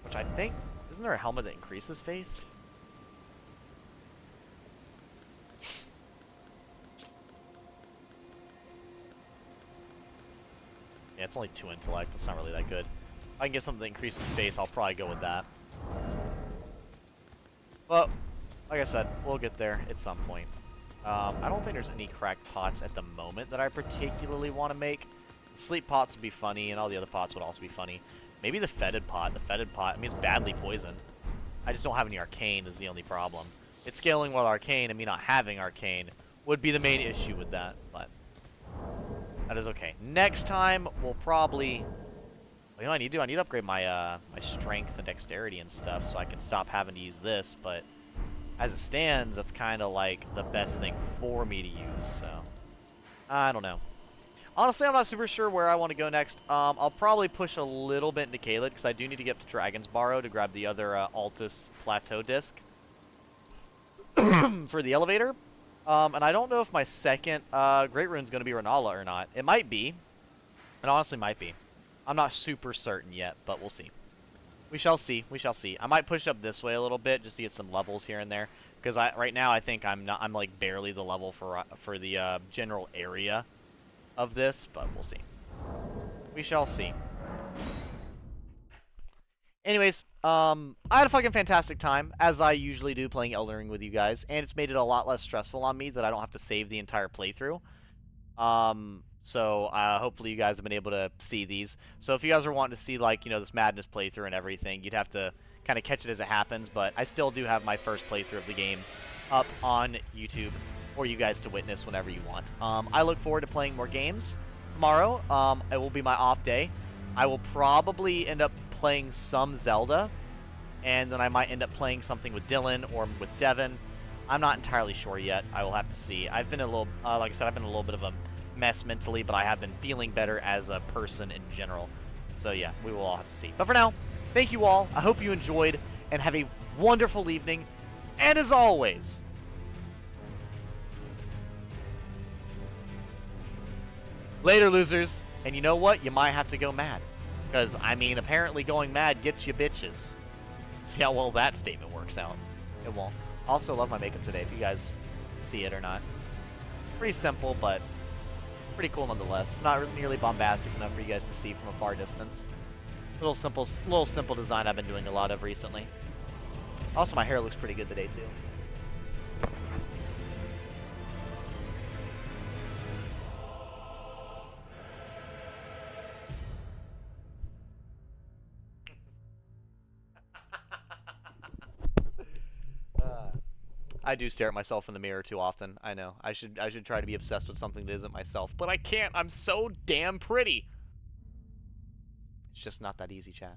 Which I think... Isn't there a helmet that increases faith? Yeah, it's only 2 intellect. That's not really that good. If I can get something that increases faith, I'll probably go with that. But, like I said, we'll get there at some point. I don't think there's any cracked pots at the moment that I particularly want to make. The sleep pots would be funny, and all the other pots would also be funny. Maybe the fetid pot. The fetid pot, I mean, it's badly poisoned. I just don't have any arcane is the only problem. It's scaling with arcane, and me not having arcane would be the main issue with that, but that is okay. Next time, we'll probably... Well, you know what I need to do? I need to upgrade my, my strength and dexterity and stuff so I can stop having to use this, but as it stands, that's kind of like the best thing for me to use, so I don't know. Honestly, I'm not super sure where I want to go next. I'll probably push a little bit into Caelid, because I do need to get up to Dragon's Barrow to grab the other Altus Plateau disc for the elevator. And I don't know if my second Great Rune's going to be Renala or not. It might be. It honestly might be. I'm not super certain yet, but we'll see. We shall see. We shall see. I might push up this way a little bit just to get some levels here and there, because right now I think I'm like barely the level for the general area of this, but we'll see. We shall see. Anyways, I had a fucking fantastic time, as I usually do, playing Elden Ring with you guys, and it's made it a lot less stressful on me that I don't have to save the entire playthrough. So hopefully you guys have been able to see these. So if you guys are wanting to see, like, you know, this Madness playthrough and everything, you'd have to kind of catch it as it happens. But I still do have my first playthrough of the game up on YouTube for you guys to witness whenever you want. I look forward to playing more games tomorrow. It will be my off day. I will probably end up playing some Zelda, and then I might end up playing something with Dylan or with Devin. I'm not entirely sure yet. I will have to see. I've been a little, like I said, I've been a little bit of a mess mentally, but I have been feeling better as a person in general. So yeah, we will all have to see. But for now, thank you all. I hope you enjoyed, and have a wonderful evening. And as always, later, losers. And you know what? You might have to go mad. Because, I mean, apparently going mad gets you bitches. See how well that statement works out. It won't. Also, love my makeup today, if you guys see it or not. Pretty simple, but pretty cool nonetheless. Not nearly bombastic enough for you guys to see from a far distance. Little simple design I've been doing a lot of recently. Also, my hair looks pretty good today, too. I do stare at myself in the mirror too often. I know. I should try to be obsessed with something that isn't myself, but I can't. I'm so damn pretty. It's just not that easy, chat.